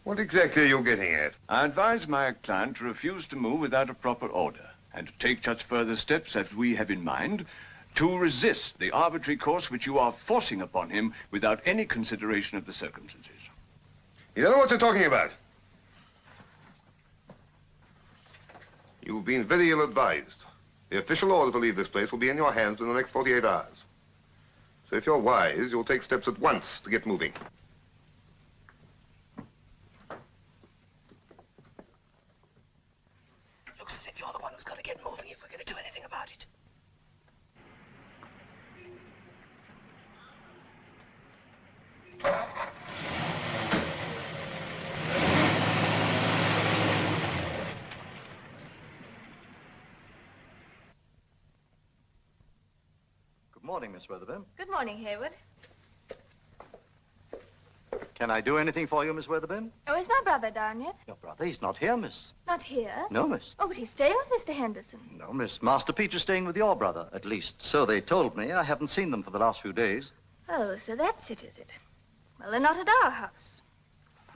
What exactly are you getting at? I advise my client to refuse to move without a proper order, and to take such further steps as we have in mind to resist the arbitrary course which you are forcing upon him without any consideration of the circumstances. You don't know what you're talking about. You've been very ill-advised. The official order to leave this place will be in your hands in the next 48 hours. So if you're wise, you'll take steps at once to get moving. Looks as if you're the one who's got to get moving if we're going to do anything about it. Good morning, Miss Weatherby. Good morning, Hayward. Can I do anything for you, Miss Weatherby? Oh, is my brother down yet? Your brother, he's not here, miss. Not here? No, miss. Oh, but he's staying with Mr. Henderson. No, miss. Master Peter's staying with your brother. At least, so they told me. I haven't seen them for the last few days. Oh, so that's it, is it? Well, they're not at our house.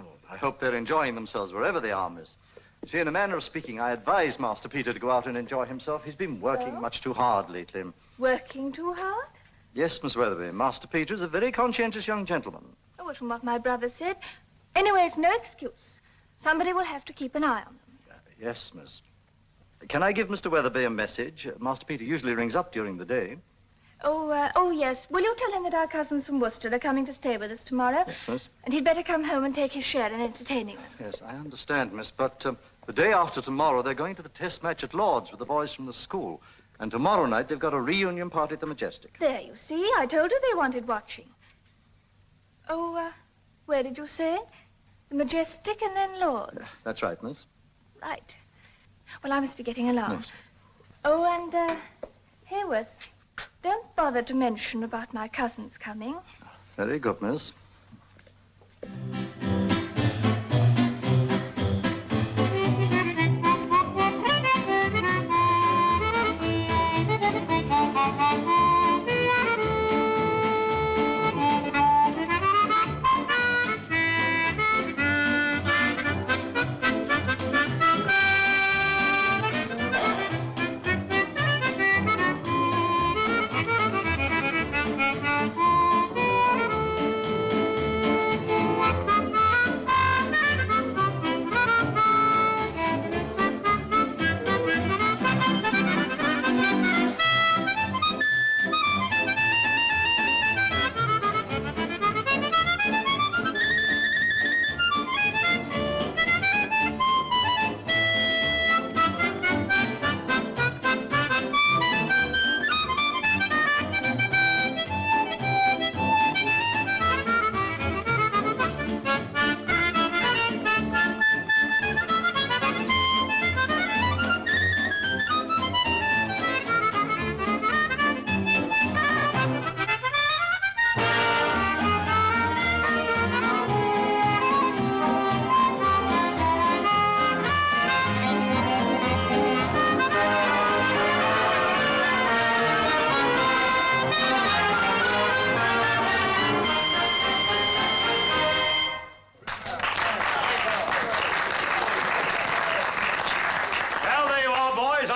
Oh, I hope they're enjoying themselves wherever they are, miss. You see, in a manner of speaking, I advise Master Peter to go out and enjoy himself. He's been working Oh? much too hard lately. Working too hard? Yes, Miss Weatherby. Master Peter's a very conscientious young gentleman. Oh, well, from what my brother said. Anyway, it's no excuse. Somebody will have to keep an eye on them. Yes, miss. Can I give Mr. Weatherby a message? Master Peter usually rings up during the day. Oh, yes. Will you tell him that our cousins from Worcester are coming to stay with us tomorrow? Yes, miss. And he'd better come home and take his share in entertaining them. Yes, I understand, miss, but the day after tomorrow, they're going to the test match at Lord's with the boys from the school. And tomorrow night, they've got a reunion party at the Majestic. There, you see. I told you they wanted watching. Oh, where did you say? The Majestic and then Lord's. Yes, that's right, miss. Right. Well, I must be getting along. Yes. Oh, and, Hayward, don't bother to mention about my cousins coming. Very good, miss.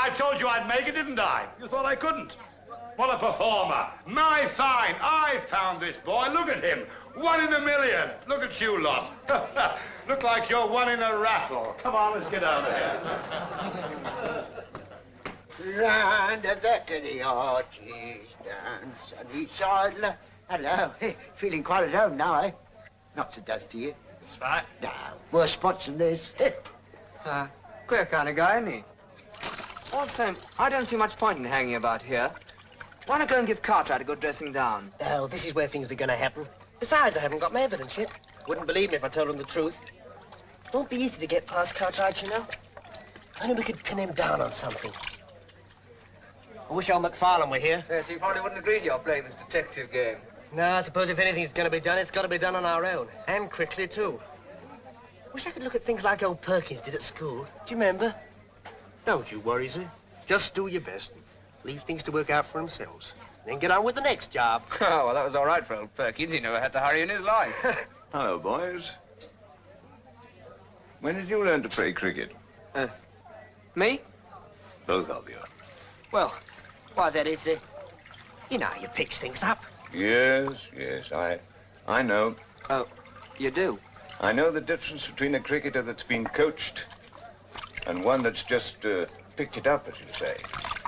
I told you I'd make it, didn't I? You thought I couldn't. What a performer. My fine, I found this boy. Look at him. 1 in a million. Look at you lot. Look like you're one in a raffle. Come on, let's get out of here. Round the back of the arches, down sunny side. Hello. Feeling quite at home now, eh? Not so dusty here. That's right. No, worse spots than this. Queer kind of guy, isn't he? Also, I don't see much point in hanging about here. Why not go and give Cartwright a good dressing down? Oh, this is where things are going to happen. Besides, I haven't got my evidence yet. Wouldn't believe me if I told him the truth. Won't be easy to get past Cartwright, you know. Only we could pin him down on something. I wish old McFarlane were here. Yes, he probably wouldn't agree to your playing this detective game. No, I suppose if anything's going to be done, it's got to be done on our own. And quickly, too. Wish I could look at things like old Perkins did at school. Do you remember? Don't you worry, sir. Just do your best. Leave things to work out for themselves. Then get on with the next job. Oh, well, that was all right for old Perkins. He never had to hurry in his life. Hello, boys. When did you learn to play cricket? Me? Both of you. Well, why, that is, you know how you pick things up. Yes, I know. Oh, you do? I know the difference between a cricketer that's been coached and one that's just picked it up, as you say.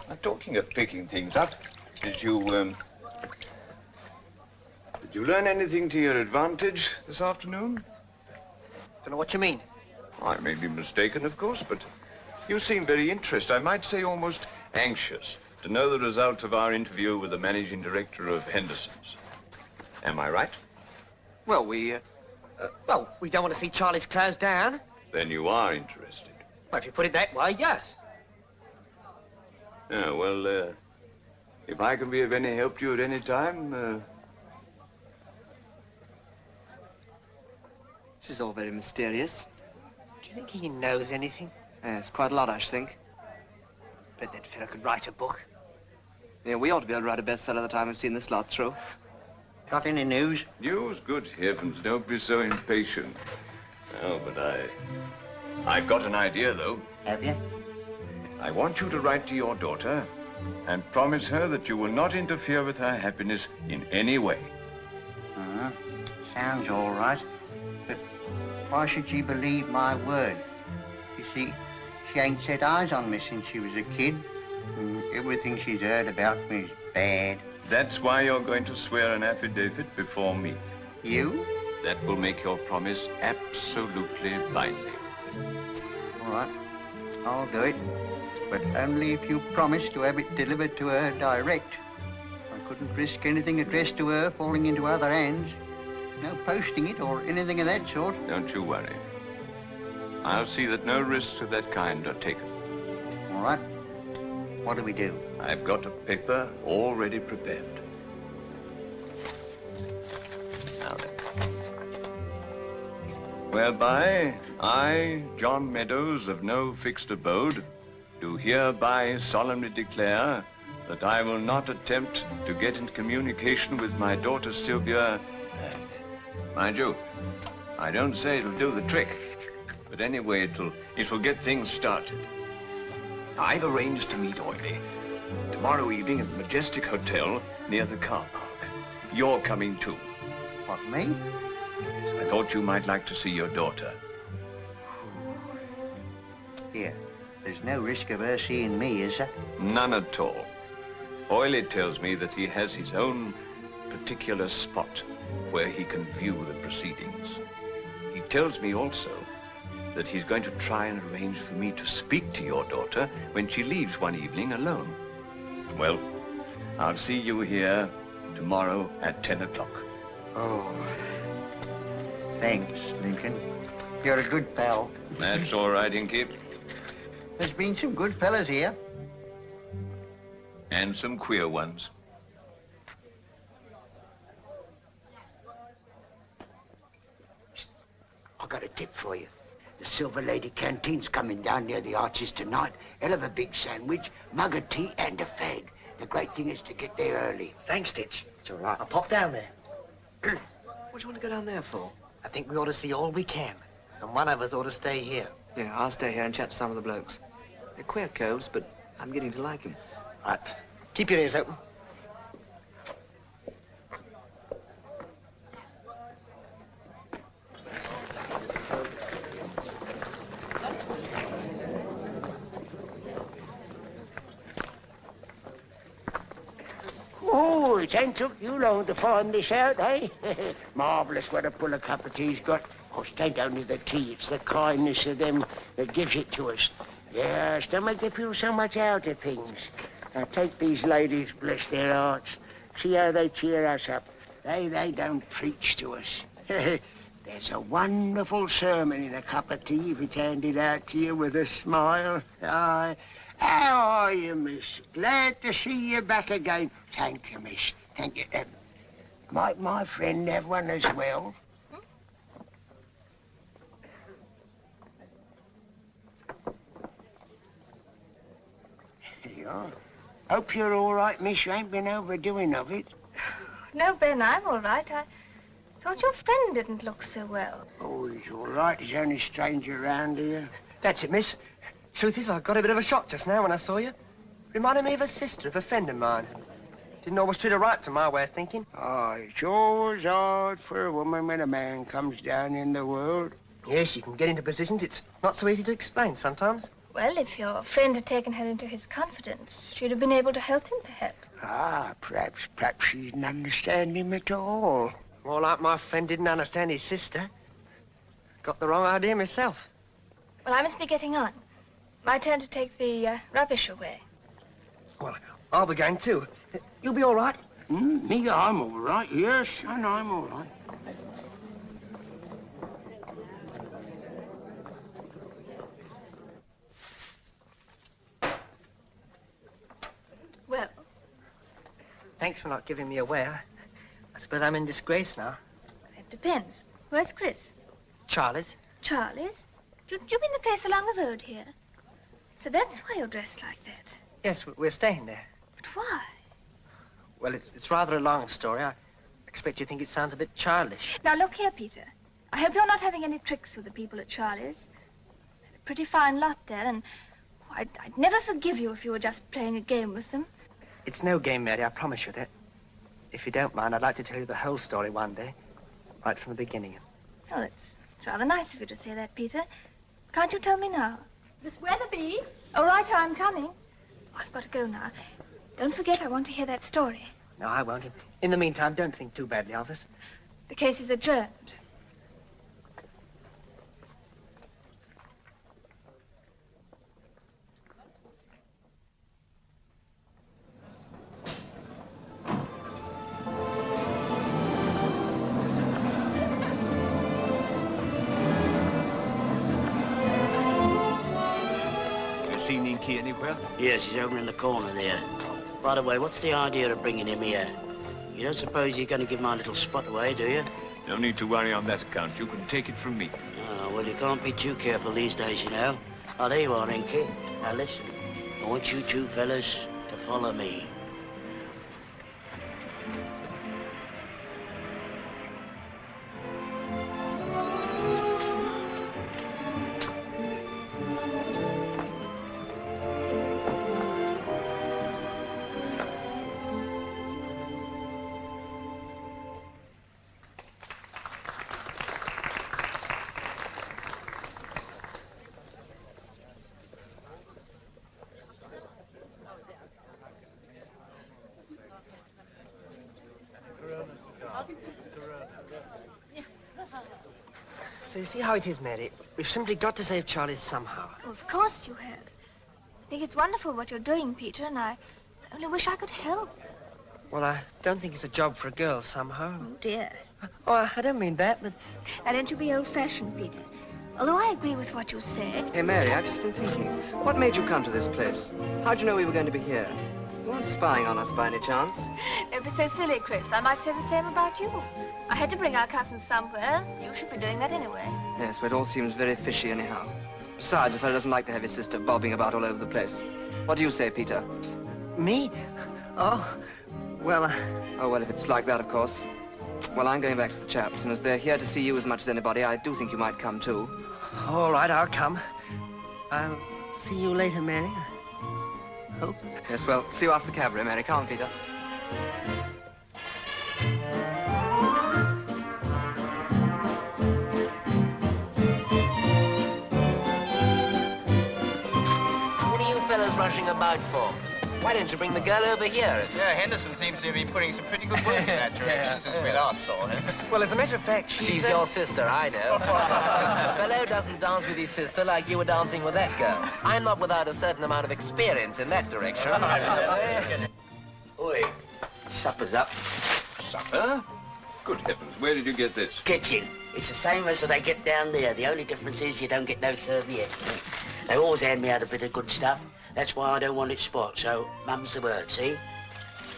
Now, talking of picking things up, did you learn anything to your advantage this afternoon? Don't know what you mean. I may be mistaken, of course, but you seem very interested, I might say almost anxious, to know the result of our interview with the managing director of Henderson's. Am I right? Well, we don't want to see Charlie's closed down. Then you are interested. Well, if you put it that way, yes. Yeah, well, if I can be of any help to you at any time, This is all very mysterious. Do you think he knows anything? Yes, quite a lot, I should think. Bet that fellow could write a book. Yeah, we ought to be able to write a bestseller the time we've seen this lot through. Got any news? News? Good heavens, don't be so impatient. Oh, but I've got an idea, though. Have you? I want you to write to your daughter and promise her that you will not interfere with her happiness in any way. Sounds all right. But why should she believe my word? You see, she ain't set eyes on me since she was a kid. Everything she's heard about me is bad. That's why you're going to swear an affidavit before me. You? That will make your promise absolutely binding. All right, I'll do it. But only if you promise to have it delivered to her direct. I couldn't risk anything addressed to her falling into other hands. No posting it or anything of that sort. Don't you worry. I'll see that no risks of that kind are taken. All right. What do we do? I've got a paper already prepared. Now then. Whereby I, John Meadows, of no fixed abode, do hereby solemnly declare that I will not attempt to get in communication with my daughter Sylvia. Mind you, I don't say it'll do the trick, but anyway, it'll get things started. I've arranged to meet Orme tomorrow evening at the Majestic Hotel near the car park. You're coming too. What, me? I thought you might like to see your daughter. Here, there's no risk of her seeing me, is there? None at all. Oily tells me that he has his own particular spot where he can view the proceedings. He tells me also that he's going to try and arrange for me to speak to your daughter when she leaves one evening alone. Well, I'll see you here tomorrow at 10 o'clock. Oh, thanks, Lincoln. You're a good pal. That's all right, Inky. There's been some good fellas here. And some queer ones. I got a tip for you. The Silver Lady Canteen's coming down near the Arches tonight. Hell of a big sandwich, mug of tea, and a fag. The great thing is to get there early. Thanks, Stitch. It's all right. I'll pop down there. What do you want to go down there for? I think we ought to see all we can. And one of us ought to stay here. Yeah, I'll stay here and chat to some of the blokes. They're queer coves, but I'm getting to like him. Right. Keep your ears open. Oh, it ain't took you long to find this out, eh? Marvellous what a pull a cup of tea's got. Of course, it ain't only the tea, it's the kindness of them that gives it to us. Yes, they make you feel so much out of things. Now, take these ladies, bless their hearts. See how they cheer us up. They don't preach to us. There's a wonderful sermon in a cup of tea if it's handed out to you with a smile. Aye. How are you, miss? Glad to see you back again. Thank you, miss. Thank you. Might my friend have one as well? Here you are. Hope you're all right, miss. You ain't been overdoing of it. No, Ben, I'm all right. I thought your friend didn't look so well. Oh, he's all right. He's only stranger round here. That's it, miss. Truth is, I got a bit of a shock just now when I saw you. Reminded me of a sister of a friend of mine. Didn't always treat her right to my way of thinking. Oh, it's always hard for a woman when a man comes down in the world. Yes, you can get into positions it's not so easy to explain sometimes. Well, if your friend had taken her into his confidence, she'd have been able to help him, perhaps. Ah, perhaps she didn't understand him at all. More like my friend didn't understand his sister. Got the wrong idea myself. Well, I must be getting on. My turn to take the rubbish away. Well, I'll be going too. You'll be all right? Me, I'm all right. Yes, and I'm all right. Well? Thanks for not giving me away. I suppose I'm in disgrace now. It depends. Where's Chris? Charlie's. Charlie's? You mean the place along the road here? So that's why you're dressed like that. Yes, we're staying there. But why? Well, it's rather a long story. I expect you think it sounds a bit childish. Now, look here, Peter. I hope you're not having any tricks with the people at Charlie's. They're a pretty fine lot there, and I'd never forgive you if you were just playing a game with them. It's no game, Mary, I promise you that. If you don't mind, I'd like to tell you the whole story one day, right from the beginning. Oh, it's rather nice of you to say that, Peter. Can't you tell me now? Miss Weatherby? Oh, right, I'm coming. I've got to go now. Don't forget, I want to hear that story. No, I won't. In the meantime, don't think too badly of us. The case is adjourned. Seen Inky anywhere? Yes, he's over in the corner there. By the way, what's the idea of bringing him here? You don't suppose you're going to give my little spot away, do you? No need to worry on that account. You can take it from me. Oh, well, you can't be too careful these days, you know. Oh, there you are, Inky. Now, listen. I want you two fellas to follow me. So you see how it is, Mary. We've simply got to save Charlie somehow. Oh, of course you have. I think it's wonderful what you're doing, Peter, and I only wish I could help. Well, I don't think it's a job for a girl somehow. Oh, dear. Oh, I don't mean that, but... Now, don't you be old-fashioned, Peter. Although I agree with what you said. Hey, Mary, I've just been thinking. What made you come to this place? How'd you know we were going to be here? You weren't spying on us by any chance? Don't be so silly, Chris. I might say the same about you. I had to bring our cousins somewhere. You should be doing that anyway. Yes, but it all seems very fishy anyhow. Besides, a fellow doesn't like to have his sister bobbing about all over the place. What do you say, Peter? Me? Oh, well... Oh, well, if it's like that, of course. Well, I'm going back to the chaps, and as they're here to see you as much as anybody, I do think you might come, too. All right, I'll come. I'll see you later, Mary. Oh? Yes, well, see you after the cabaret, Mary. Come on, Peter. What are you fellas rushing about for? Why don't you bring the girl over here? Yeah, Henderson seems to have been putting some pretty good work in that direction since we last saw him. Well, as a matter of fact, she's your sister, I know. A fellow doesn't dance with his sister like you were dancing with that girl. I'm not without a certain amount of experience in that direction. Oi, supper's up. Supper? Good heavens, where did you get this? Kitchen. It's the same as they get down there. The only difference is you don't get no serviettes. They always hand me out a bit of good stuff. That's why I don't want it spoilt, so mum's the word, see?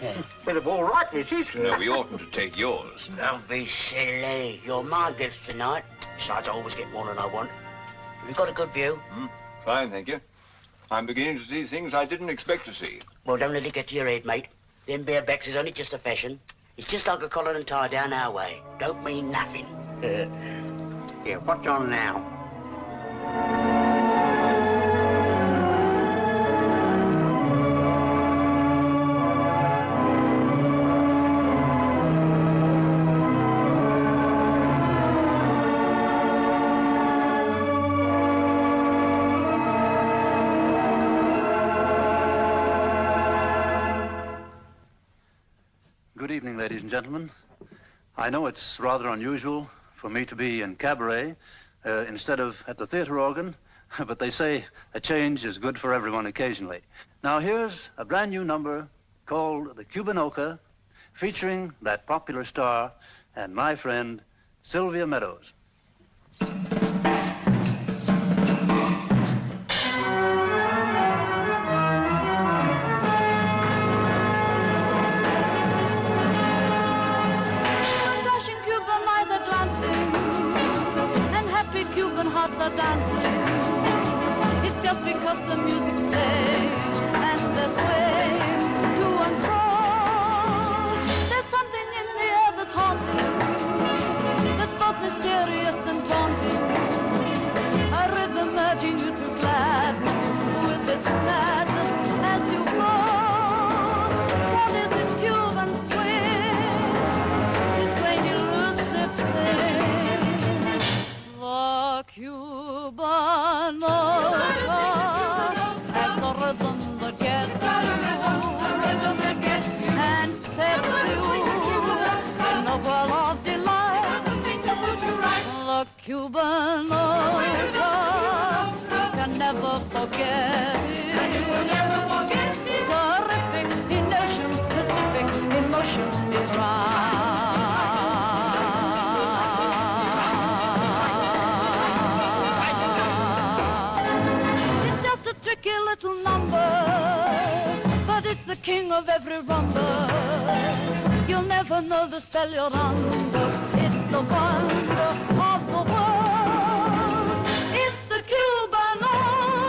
Yeah. Bit of all right, this is. No, we oughtn't to take yours. Don't be silly. You're my guest tonight. Besides, I always get more than I want. Have you got a good view? Fine, thank you. I'm beginning to see things I didn't expect to see. Well, don't let it get to your head, mate. Them barebacks is only just a fashion. It's just like a collar and tie down our way. Don't mean nothing. Yeah, what's on now? Good evening, ladies and gentlemen. I know it's rather unusual for me to be in cabaret instead of at the theater organ, but they say a change is good for everyone occasionally. Now here's a brand new number called The Cubanoka, featuring that popular star and my friend Sylvia Meadows. Cuban hearts are dancing. It's just because the music's playing and they're swaying to and fro. There's something in the air that's haunting, that's both mysterious and daunting. A rhythm urging you to gladness with its madness as you go. What is this Cuban swing, this great elusive thing? The Cubanoka has the rhythm that gets you and sets you in a whirl of delight. The Cubanoka can never forget it. Terrific emotion, Pacific emotion is right. Tricky little number, but it's the king of every rumba. You'll never know the spell you're under. It's the wonder of the world. It's the Cubanoka.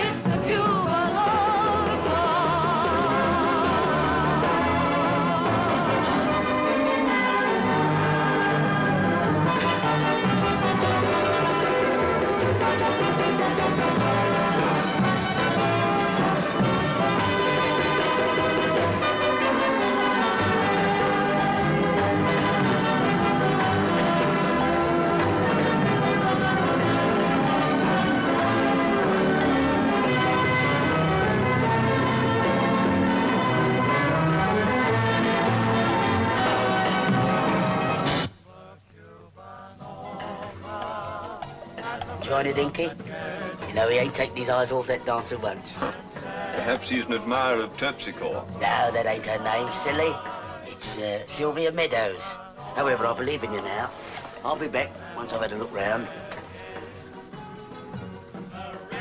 It's the Johnny Dinky? You know, he ain't taken his eyes off that dancer once. Perhaps he's an admirer of Terpsichore. No, that ain't her name, silly. It's Sylvia Meadows. However, I believe in you now. I'll be back once I've had a look round.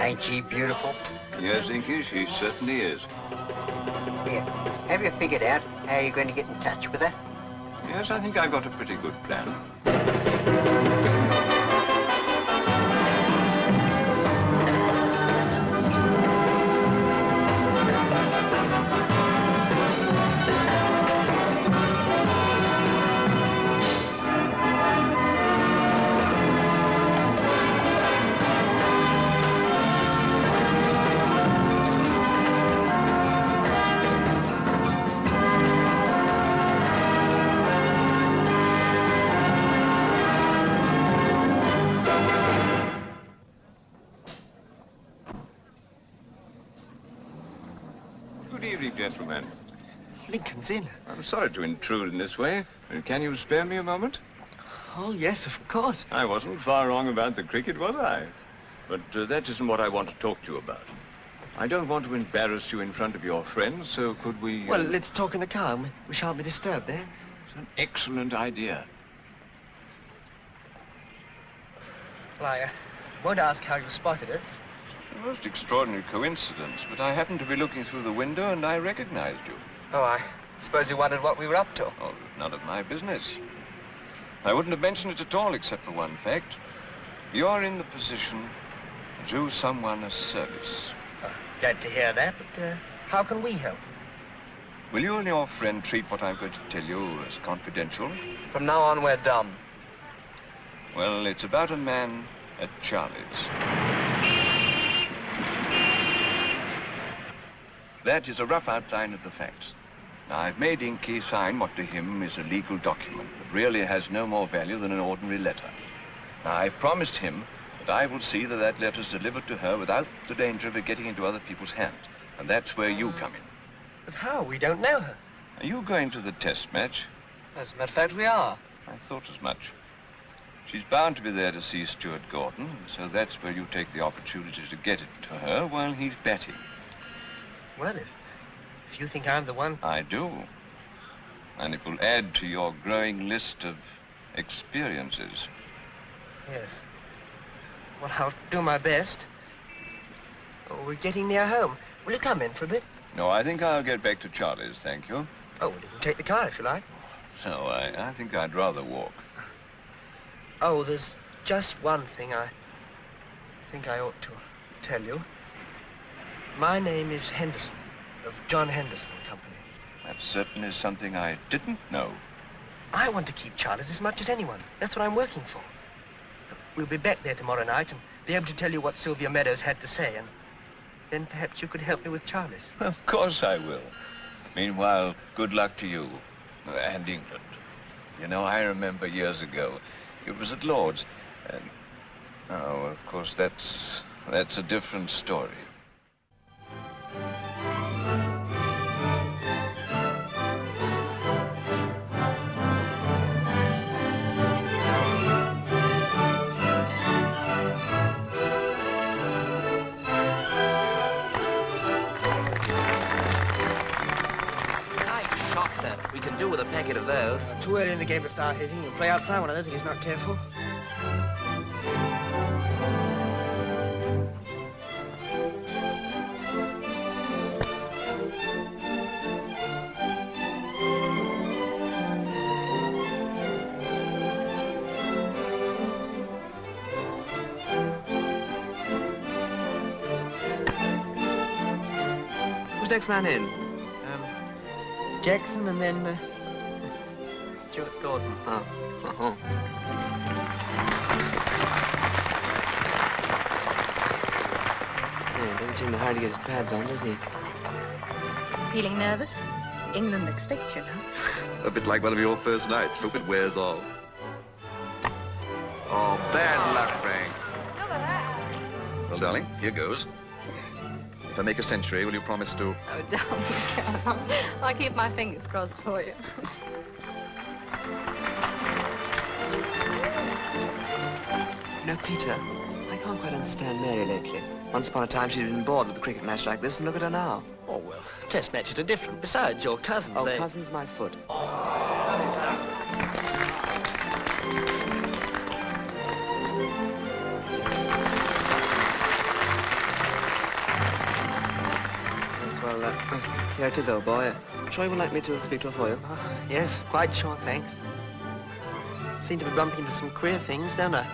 Ain't she beautiful? Yes, Inky, she certainly is. Here, have you figured out how you're going to get in touch with her? Yes, I think I've got a pretty good plan. Good evening, gentlemen. Lincoln's Inn. I'm sorry to intrude in this way. Can you spare me a moment? Oh, yes, of course. I wasn't far wrong about the cricket, was I? But that isn't what I want to talk to you about. I don't want to embarrass you in front of your friends, so could we... Well, let's talk in the car. We shan't be disturbed, eh? It's an excellent idea. Well, I won't ask how you spotted us. A most extraordinary coincidence, but I happened to be looking through the window and I recognized you. Oh, I suppose you wondered what we were up to. Oh, none of my business. I wouldn't have mentioned it at all except for one fact. You're in the position to do someone a service. Glad to hear that, but how can we help? Will you and your friend treat what I'm going to tell you as confidential? From now on, we're dumb. Well, it's about a man at Charlie's. That is a rough outline of the facts. Now, I've made Inky sign what to him is a legal document, but really has no more value than an ordinary letter. Now, I've promised him that I will see that that letter's delivered to her without the danger of it getting into other people's hands. And that's where you come in. But how? We don't know her. Are you going to the test match? As a matter of fact, we are. I thought as much. She's bound to be there to see Stuart Gordon, so that's where you take the opportunity to get it to her while he's batting. Well, if you think I'm the one... I do. And it will add to your growing list of experiences. Yes. Well, I'll do my best. Oh, we're getting near home. Will you come in for a bit? No, I think I'll get back to Charlie's, thank you. Oh, well, you can take the car if you like. No, I think I'd rather walk. Oh, there's just one thing I think I ought to tell you. My name is Henderson, of John Henderson Company. That certainly is something I didn't know. I want to keep Charlie's as much as anyone. That's what I'm working for. We'll be back there tomorrow night and be able to tell you what Sylvia Meadows had to say, and then perhaps you could help me with Charlie's. Of course I will. Meanwhile, good luck to you and England. You know, I remember years ago, it was at Lord's, and... Oh, of course, that's a different story. We can do with a packet of those. Too early in the game to start hitting. He'll play out fine one of those if he's not careful. Who's next man in? Jackson and then Stuart Gordon. Oh. Yeah, doesn't seem to hurry to get his pads on, does he? Feeling nervous? England expects you now. A bit like one of your first nights. Hope it wears off. Oh, bad luck, Frank. Well, darling, here goes. If I make a century, will you promise to... Oh, darling, I'll keep my fingers crossed for you. You know, Peter, I can't quite understand Mary lately. Once upon a time, she'd been bored with a cricket match like this, and look at her now. Oh, well, test matches are different. Besides, your cousins, Oh, they... cousin's my foot. Well, here it is, old boy. Sure you would like me to speak to her for you? Yes, quite sure, thanks. Seem to be bumping into some queer things, don't I?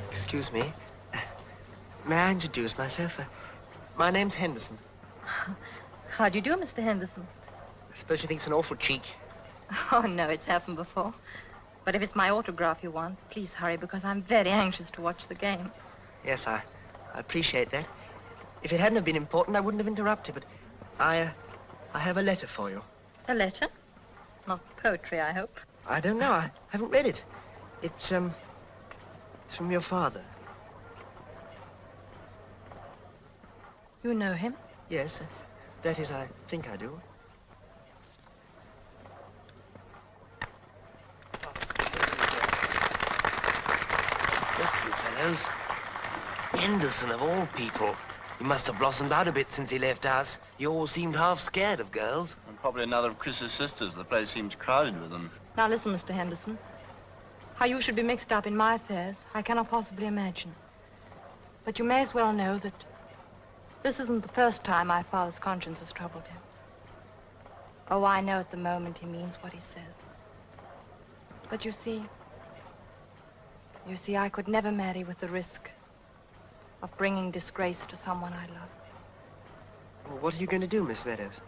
Excuse me. May I introduce myself? My name's Henderson. How do you do, Mr. Henderson? I suppose you think it's an awful cheek. Oh, no, it's happened before. But if it's my autograph you want, please hurry, because I'm very anxious to watch the game. Yes, I appreciate that. If it hadn't have been important, I wouldn't have interrupted, but I I have a letter for you. A letter? Not poetry, I hope. I don't know. I haven't read it. It's from your father. You know him? Yes. That is, I think I do. Look, you fellows. Henderson, of all people. He must have blossomed out a bit since he left us. You all seemed half scared of girls. And probably another of Chris's sisters. The place seems crowded with them. Now listen, Mr. Henderson. How you should be mixed up in my affairs, I cannot possibly imagine. But you may as well know that this isn't the first time my father's conscience has troubled him. Oh, I know at the moment he means what he says. But you see, I could never marry with the risk of bringing disgrace to someone I love. Well, what are you going to do, Miss Meadows?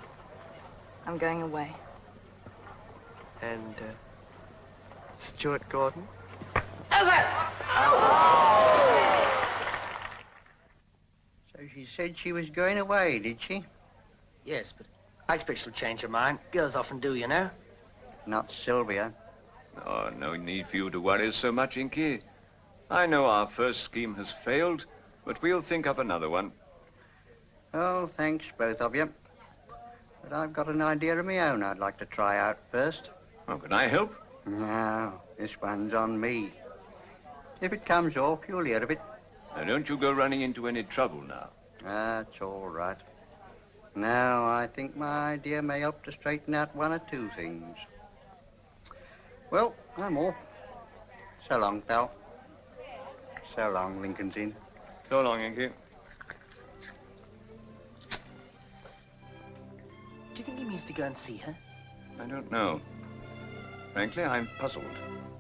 I'm going away. And, Stuart Gordon? So she said she was going away, did she? Yes, but I expect she'll change her mind. Girls often do, you know. Not Sylvia. Oh, no need for you to worry so much, Inky. I know our first scheme has failed, but we'll think up another one. Oh, thanks, both of you. But I've got an idea of my own I'd like to try out first. Oh, can I help? No, this one's on me. If it comes off, you'll hear of it. Now, don't you go running into any trouble now. That's all right. Now, I think my idea may help to straighten out one or two things. Well, I'm off. So long, pal. So long, Lincoln's Inn. So long, Inky. Do you think he means to go and see her? I don't know. Frankly, I'm puzzled.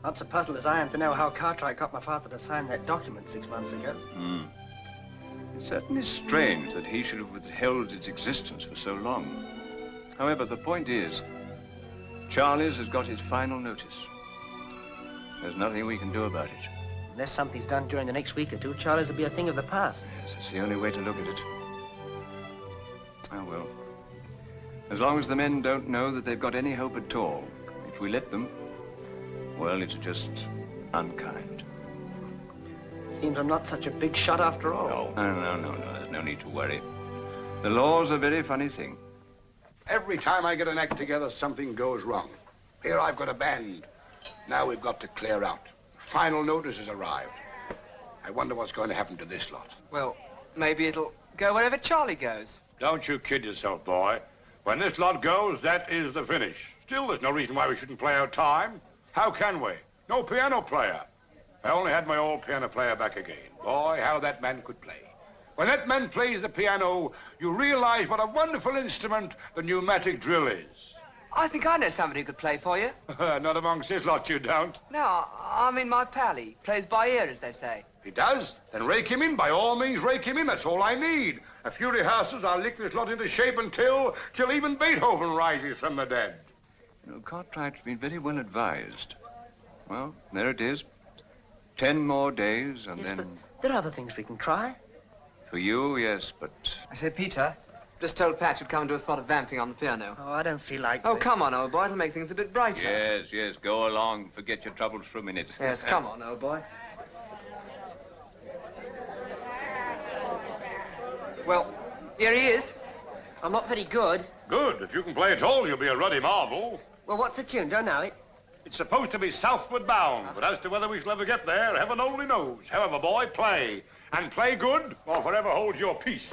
Not so puzzled as I am to know how Cartwright got my father to sign that document 6 months ago. It's certainly strange that he should have withheld its existence for so long. However, the point is, Charlie's has got his final notice. There's nothing we can do about it. Unless something's done during the next week or two, Charlie's will be a thing of the past. Yes, it's the only way to look at it. Oh, well. As long as the men don't know that they've got any hope at all, if we let them, well, it's just unkind. Seems I'm not such a big shot after all. No. There's no need to worry. The law's a very funny thing. Every time I get an act together, something goes wrong. Here I've got a band. Now we've got to clear out. Final notice has arrived. I wonder what's going to happen to this lot. Well, maybe it'll go wherever Charlie goes. Don't you kid yourself, boy. When this lot goes, that is the finish. Still, there's no reason why we shouldn't play our time. How can we? No piano player. I only had my old piano player back again. Boy, how that man could play. When that man plays the piano, you realize what a wonderful instrument the pneumatic drill is. I think I know somebody who could play for you. Not amongst this lot, you don't. No, I mean my pal. He plays by ear, as they say. He does? Then rake him in. By all means, rake him in. That's all I need. A few rehearsals, I'll lick this lot into shape till even Beethoven rises from the dead. You know, Cartwright's been very well advised. Well, there it is. 10 more days, and yes, then... but there are other things we can try. For you, yes, but... I say, Peter, just told Pat you'd come and do a spot of vamping on the piano. Oh, I don't feel like Oh, it. come on, old boy. It'll make things a bit brighter. Yes, go along. Forget your troubles for a minute. Yes, come on, old boy. Well, here he is. I'm not very good. Good. If you can play at all, you'll be a ruddy marvel. Well, what's the tune? Don't know it. It's supposed to be southward bound, but as to whether we shall ever get there, heaven only knows. However, boy, play. And play good, or forever hold your peace.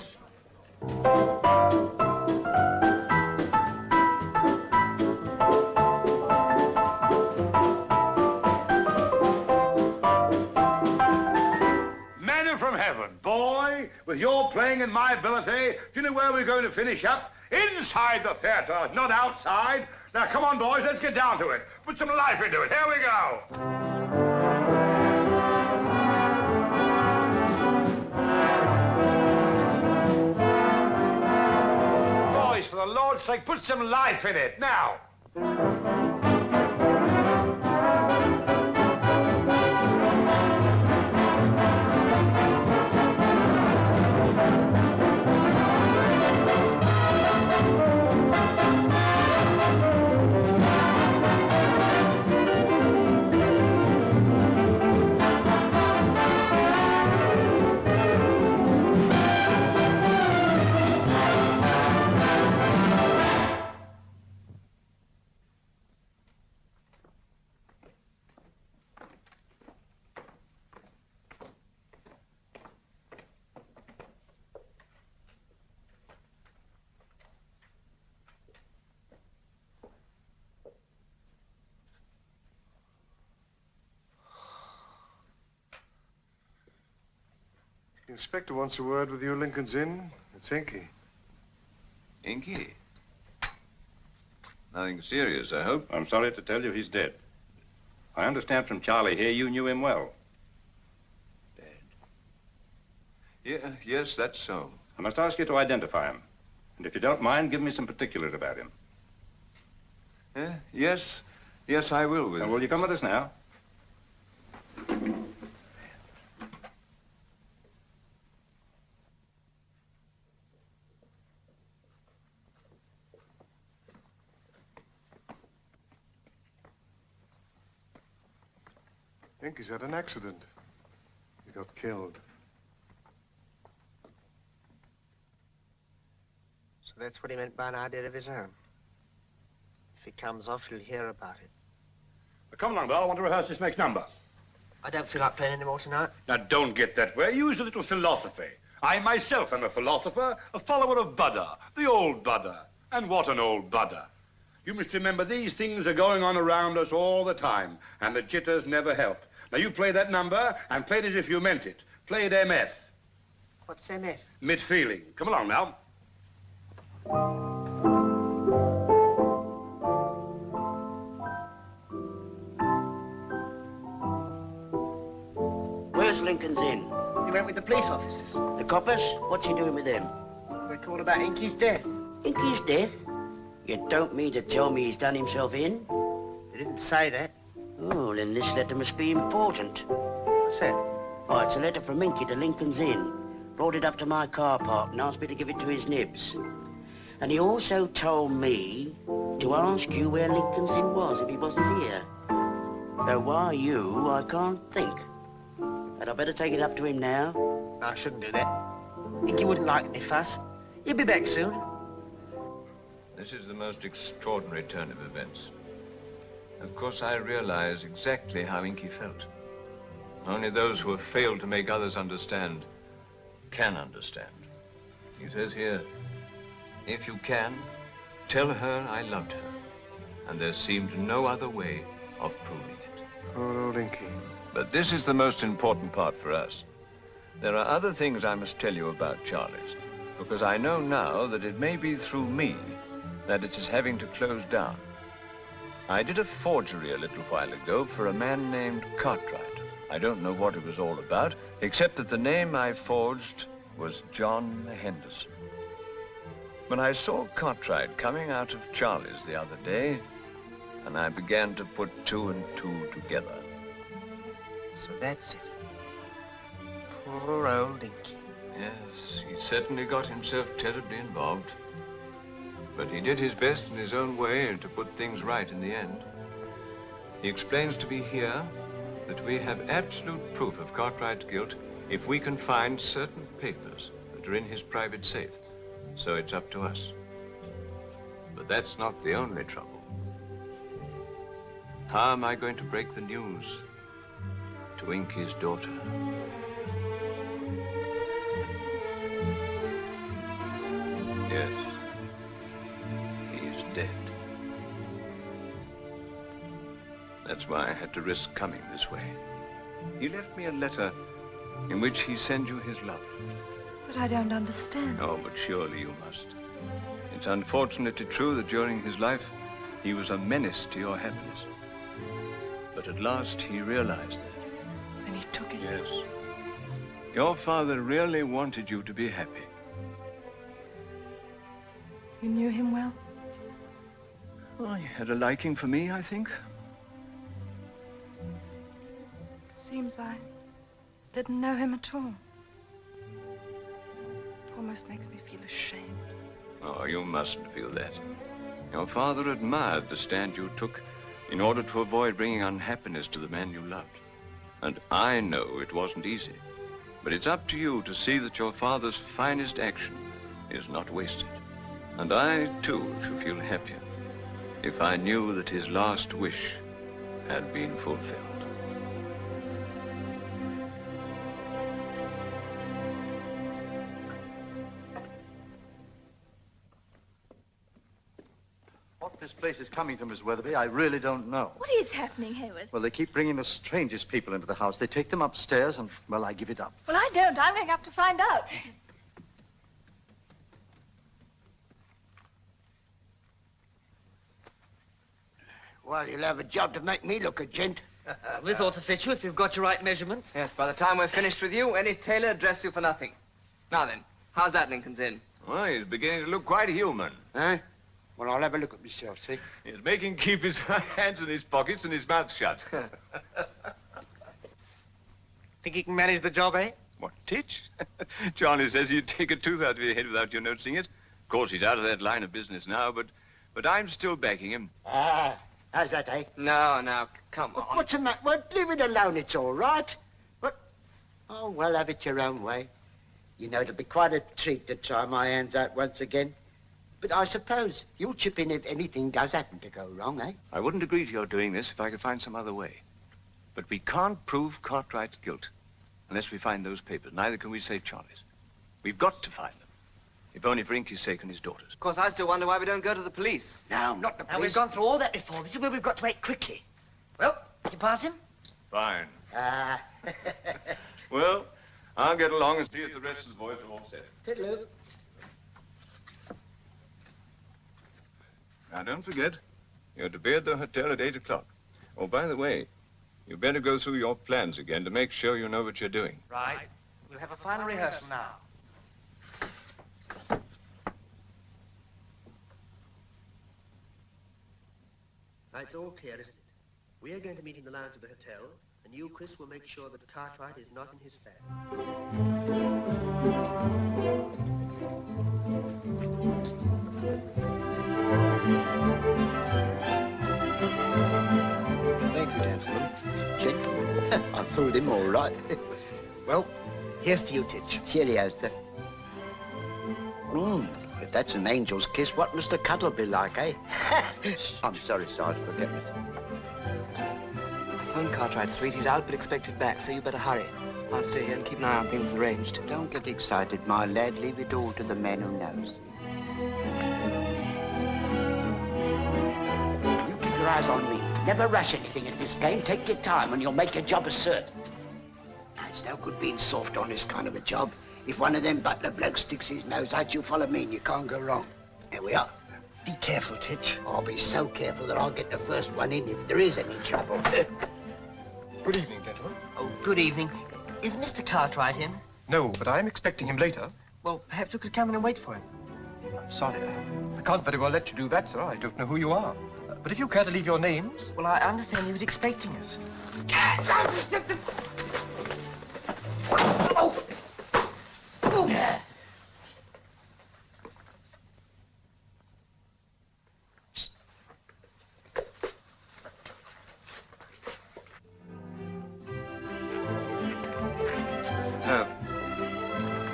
Manna from heaven, boy, with your playing and my ability, do you know where we're going to finish up? Inside the theatre, not outside. Now, come on, boys, let's get down to it. Put some life into it. Here we go. Boys, for the Lord's sake, put some life in it. Now. The inspector wants a word with you, Lincoln's Inn. It's Inky. Inky? Nothing serious, I hope. I'm sorry to tell you he's dead. I understand from Charlie here you knew him well. Yeah, yes, that's so. I must ask you to identify him. And if you don't mind, give me some particulars about him. Yes. Yes, I will. Will you come with us now? Inky's had an accident. He got killed. So that's what he meant by an idea of his own. If he comes off, he'll hear about it. Come along, Belle. I want to rehearse this next number. I don't feel like playing anymore tonight. Now, don't get that way. Use a little philosophy. I myself am a philosopher, a follower of Buddha, the old Buddha. And what an old Buddha. You must remember these things are going on around us all the time, and the jitters never help. Now, you play that number, and play it as if you meant it. Play it MF. What's MF? Mid-feeling. Come along now. Where's Lincoln's Inn? He went with the police officers. The coppers? What's he doing with them? They called about Inky's death. Inky's death? You don't mean to tell me he's done himself in? They didn't say that. Oh, then this letter must be important. What's that? Oh, it's a letter from Inky to Lincoln's Inn. Brought it up to my car park and asked me to give it to his nibs. And he also told me to ask you where Lincoln's Inn was if he wasn't here. So why you, I can't think. But I better take it up to him now. No, I shouldn't do that. Inky wouldn't like any fuss. He'll be back soon. This is the most extraordinary turn of events. Of course, I realize exactly how Inky felt. Only those who have failed to make others understand can understand. He says here, if you can, tell her I loved her. And there seemed no other way of proving it. Poor old Inky. But this is the most important part for us. There are other things I must tell you about Charlie's, because I know now that it may be through me that it is having to close down. I did a forgery a little while ago for a man named Cartwright. I don't know what it was all about, except that the name I forged was John Henderson. When I saw Cartwright coming out of Charlie's the other day, and I began to put two and two together. So that's it. Poor old Inky. Yes, he certainly got himself terribly involved. But he did his best in his own way to put things right in the end. He explains to me here that we have absolute proof of Cartwright's guilt if we can find certain papers that are in his private safe. So it's up to us. But that's not the only trouble. How am I going to break the news to Inky's daughter? Yes. He's dead. That's why I had to risk coming this way. He left me a letter in which he sends you his love. But I don't understand. Oh, but surely you must. It's unfortunately true that during his life, he was a menace to your happiness. But at last he realized that. And he took his... Yes. Your father really wanted you to be happy. You knew him well? Oh, he had a liking for me, I think. Seems I didn't know him at all. It almost makes me feel ashamed. Oh, you mustn't feel that. Your father admired the stand you took in order to avoid bringing unhappiness to the man you loved. And I know it wasn't easy. But it's up to you to see that your father's finest action is not wasted. And I, too, should feel happier if I knew that his last wish had been fulfilled. What this place is coming to, Miss Weatherby, I really don't know. What is happening, Hayward? Well, they keep bringing the strangest people into the house. They take them upstairs and, well, I give it up. Well, I don't. I'm going up to find out. Well, you'll have a job to make me look a gent. This ought to fit you if you've got your right measurements. Yes, by the time we're finished with you, any tailor would dress you for nothing. Now then, how's that Lincoln's Inn? Well, he's beginning to look quite human. Eh? Well, I'll have a look at myself, see? He's making keep his hands in his pockets and his mouth shut. Think he can manage the job, eh? What, Titch? Johnny says you'd take a tooth out of your head without you noticing it. Of course, he's out of that line of business now, but I'm still backing him. Ah, how's that, eh? No, come on. What's the matter? Well, leave it alone, it's all right. What? Oh, well, have it your own way. You know, it'll be quite a treat to try my hands out once again. But I suppose you'll chip in if anything does happen to go wrong, eh? I wouldn't agree to your doing this if I could find some other way. But we can't prove Cartwright's guilt unless we find those papers. Neither can we save Charlie's. We've got to find them, if only for Inky's sake and his daughter's. Of course, I still wonder why we don't go to the police. No, not the police. Now, we've gone through all that before. This is where we've got to act quickly. Well, did you pass him? Fine. Ah. Well, I'll get along and see if the rest of the boys are all set. Toodaloo. Now, don't forget, you're to be at the hotel at 8 o'clock. Oh, by the way, you better go through your plans again to make sure you know what you're doing. Right. We'll have a final rehearsal now. Now, it's all clear, isn't it? We are going to meet in the lounge of the hotel, and you, Chris, will make sure that Cartwright is not in his fare. Thank you, gentlemen. Gentlemen. I fooled him all right. Well, here's to you, Titch. Cheerio, sir. If that's an angel's kiss, what must the cuddle be like, eh? I'm sorry, Sarge, forget me. I phoned Cartwright, sweet. He's out but expected back, so you better hurry. I'll stay here and keep an eye on things arranged. Don't get excited, my lad. Leave it all to the man who knows. You keep your eyes on me. Never rush anything in this game. Take your time and you'll make your job a cert. Now, it's no good being soft on this kind of a job. If one of them butler blokes sticks his nose out, you follow me and you can't go wrong. There we are. Be careful, Titch. I'll be so careful that I'll get the first one in if there is any trouble. Good evening, gentlemen. Oh, good evening. Is Mr. Cartwright in? No, but I'm expecting him later. Well, perhaps you could come in and wait for him. I'm sorry. I can't very well let you do that, sir. I don't know who you are. But if you care to leave your names... Well, I understand he was expecting us. Oh!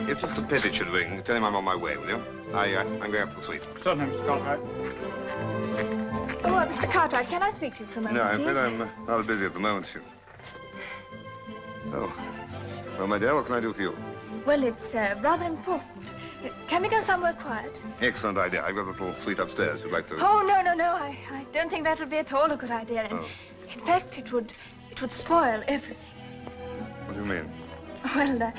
If Mr. Pettit should ring, tell him I'm on my way, will you? I'm going up to the suite. Certainly, Mr. Cartwright. Oh, Mr. Cartwright, can I speak to you for a moment, No, I'm please? afraid I'm rather busy at the moment. Oh. Well, my dear, what can I do for you? Well, it's rather important. Can we go somewhere quiet? Excellent idea. I've got a little suite upstairs if you'd like to... Oh, no. I don't think that would be at all a good idea. And in fact, it would spoil everything. What do you mean? Well,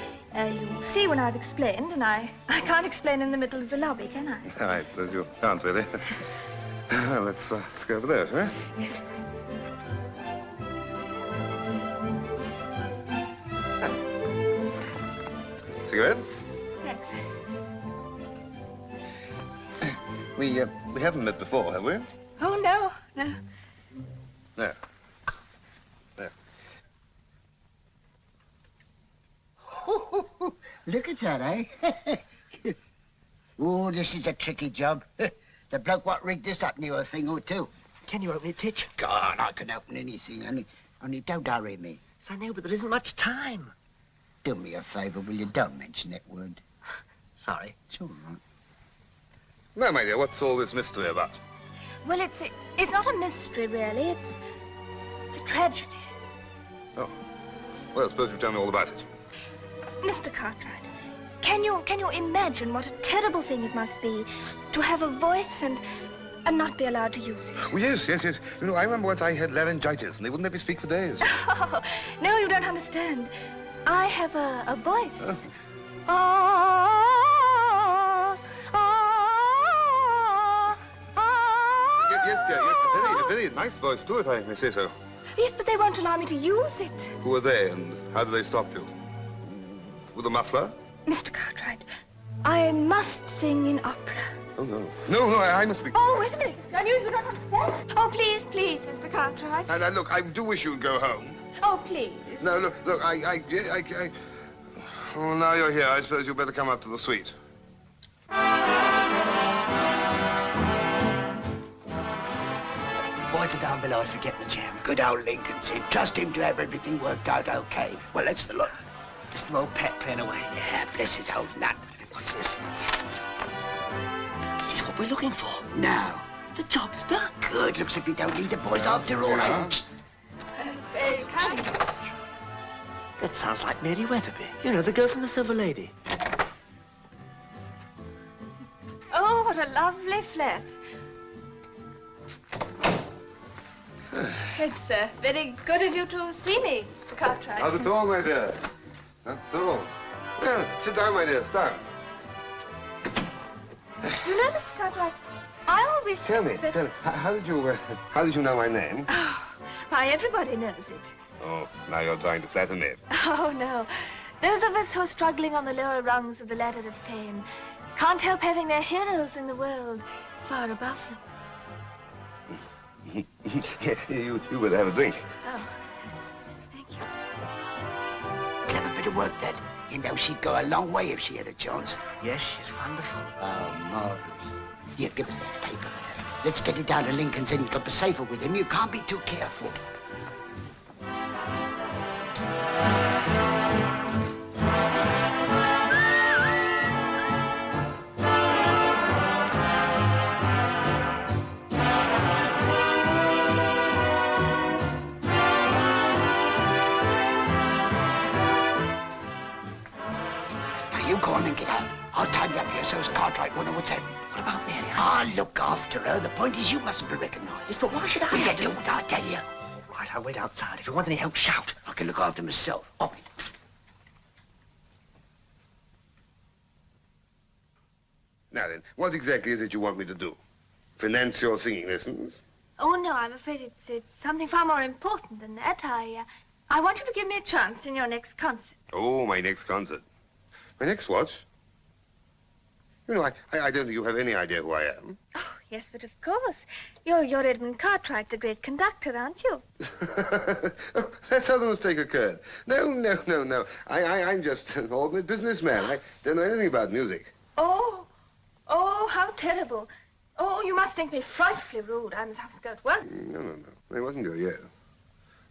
you see when I've explained, and I can't explain in the middle of the lobby, can I? I suppose you can't, really. Well, let's go over there, shall we? Cigarette? Thanks. We haven't met before, have we? Oh, no. There. Look at that, eh? Oh, this is a tricky job. The bloke what rigged this up knew a thing or two. Can you open it, Titch? God, I can open anything, only don't hurry me. Yes, I know, but there isn't much time. Do me a favour, will you? Don't mention that word. Sorry. It's all right. Now, my dear, what's all this mystery about? Well, it's not a mystery, really. It's a tragedy. Oh. Well, suppose you tell me all about it. Mr. Cartwright, can you imagine what a terrible thing it must be to have a voice and and not be allowed to use it. Oh, yes. You know, I remember once I had laryngitis, and they wouldn't let me speak for days. Oh, no, you don't understand. I have a voice. Yes, dear, yes, a very nice voice, too, if I may say so. Yes, but they won't allow me to use it. Who are they, and how do they stop you? With a muffler? Mr. Cartwright, I must sing in opera. Oh, no. No, I must be... Oh, wait a minute. I knew you don't understand. Oh, please, Mr. Cartwright. And look, I do wish you'd go home. Oh, please. No, look, Oh, now you're here, I suppose you'd better come up to the suite. Boys are down below if you get the jam. Good old Lincoln's in. Trust him to have everything worked out okay. Well, that's the lot. Just the old pet playing away. Yeah, bless his old nut. What's this? Is this what we're looking for? No. The job's done. Good. Looks like we don't need the boys after all. Yeah. Very kind. That sounds like Mary Weatherby. You know, the girl from the Silver Lady. Oh, what a lovely flat. It's very good of you to see me, Mr. Cartwright. Not at all, my dear. Not at all. Well, sit down, my dear, sit down. You know, Mr. Cartwright, I always Tell me, that... how did you know my name? Oh, why, everybody knows it. Oh, now you're trying to flatter me. Oh, no. Those of us who are struggling on the lower rungs of the ladder of fame can't help having their heroes in the world far above them. you better have a drink. Oh, thank you. Clever bit of work, that. You know, she'd go a long way if she had a chance. Yes, she's wonderful. Oh, marvellous. Here, give us that paper. Let's get it down to Lincoln's Inn. Got the safer with him. You can't be too careful. You go on and get out. I'll tie you up here so as Cartwright won't know what's happening. What about Mary? I'll look after her. The point is you mustn't be recognised. Yes, but why should I? You do what I tell you. All right, I'll wait outside. If you want any help, shout. I can look after myself. Up. Now then, what exactly is it you want me to do? Finance your singing lessons? Oh, no, I'm afraid it's something far more important than that. I want you to give me a chance in your next concert. Oh, my next concert. My next what? You know, I don't think you have any idea who I am. Oh, yes, but of course. You're Edmund Cartwright, the great conductor, aren't you? Oh, that's how the mistake occurred. No. I'm just an ordinary businessman. I don't know anything about music. Oh, how terrible. Oh, you must think me frightfully rude. I'm as housegoat once. No. It wasn't your year.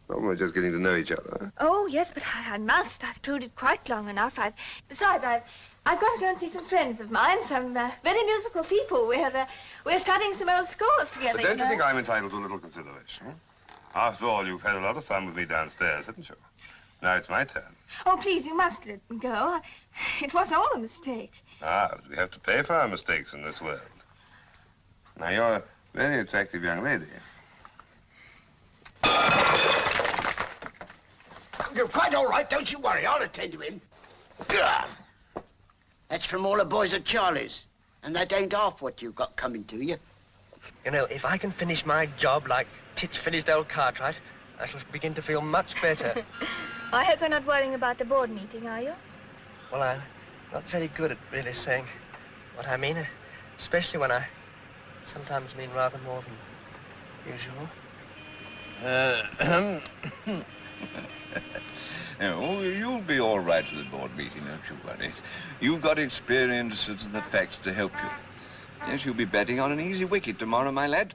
Well, we're just getting to know each other. Oh, yes, but I must. I've toured it quite long enough. Besides, I've got to go and see some friends of mine, some very musical people. We're studying some old scores together. But don't you think I'm entitled to a little consideration? After all, you've had a lot of fun with me downstairs, haven't you? Now it's my turn. Oh, please, you must let me go. It was all a mistake. Ah, but we have to pay for our mistakes in this world. Now, you're a very attractive young lady. You're quite all right, don't you worry. I'll attend to him. That's from all the boys at Charlie's. And that ain't half what you've got coming to you. You know, if I can finish my job like Titch finished old Cartwright, I shall begin to feel much better. I hope you're not worrying about the board meeting, are you? Well, I'm not very good at really saying what I mean, especially when I sometimes mean rather more than usual. Oh, you'll be all right at the board meeting, don't you worry. You've got experiences and the facts to help you. Yes, you'll be betting on an easy wicket tomorrow, my lad.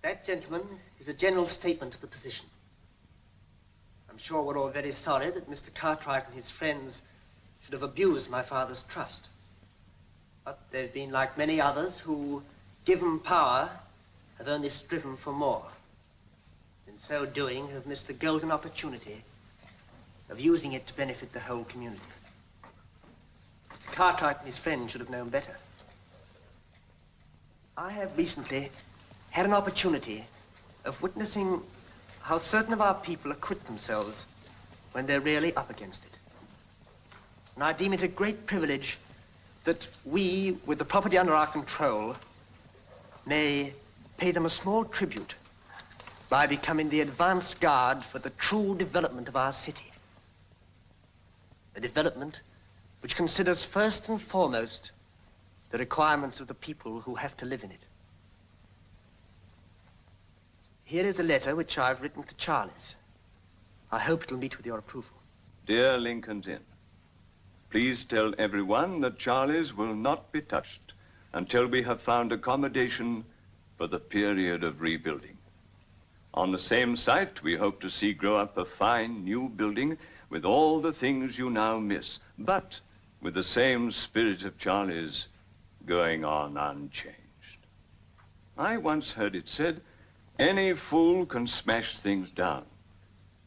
That, gentlemen, is a general statement of the position. I'm sure we're all very sorry that Mr. Cartwright and his friends should have abused my father's trust. But they've been like many others who, given power, have only striven for more. In so doing, have missed the golden opportunity of using it to benefit the whole community. Mr. Cartwright and his friends should have known better. I have recently had an opportunity of witnessing how certain of our people acquit themselves when they're really up against it. And I deem it a great privilege that we, with the property under our control, may pay them a small tribute by becoming the advance guard for the true development of our city. A development which considers first and foremost the requirements of the people who have to live in it. Here is a letter which I've written to Charlie's. I hope it'll meet with your approval. Dear Lincoln's Inn, please tell everyone that Charlie's will not be touched until we have found accommodation for the period of rebuilding. On the same site, we hope to see grow up a fine new building with all the things you now miss, but with the same spirit of Charlie's going on unchanged. I once heard it said, any fool can smash things down,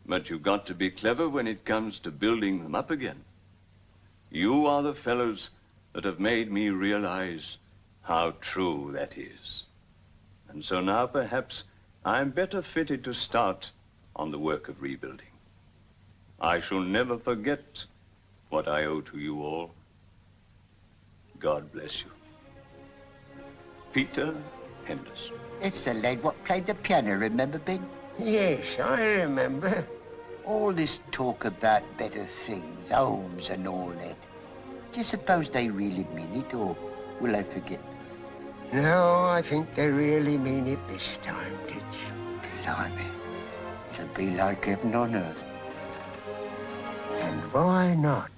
but you've got to be clever when it comes to building them up again. You are the fellows that have made me realize how true that is. And so now perhaps I'm better fitted to start on the work of rebuilding. I shall never forget what I owe to you all. God bless you. Peter Henderson. It's the lad what played the piano, remember, Ben? Yes, I remember. All this talk about better things, homes and all that. Do you suppose they really mean it, or will I forget? No, I think they really mean it this time, Titch. Blimey, it'll be like heaven on earth. And why not?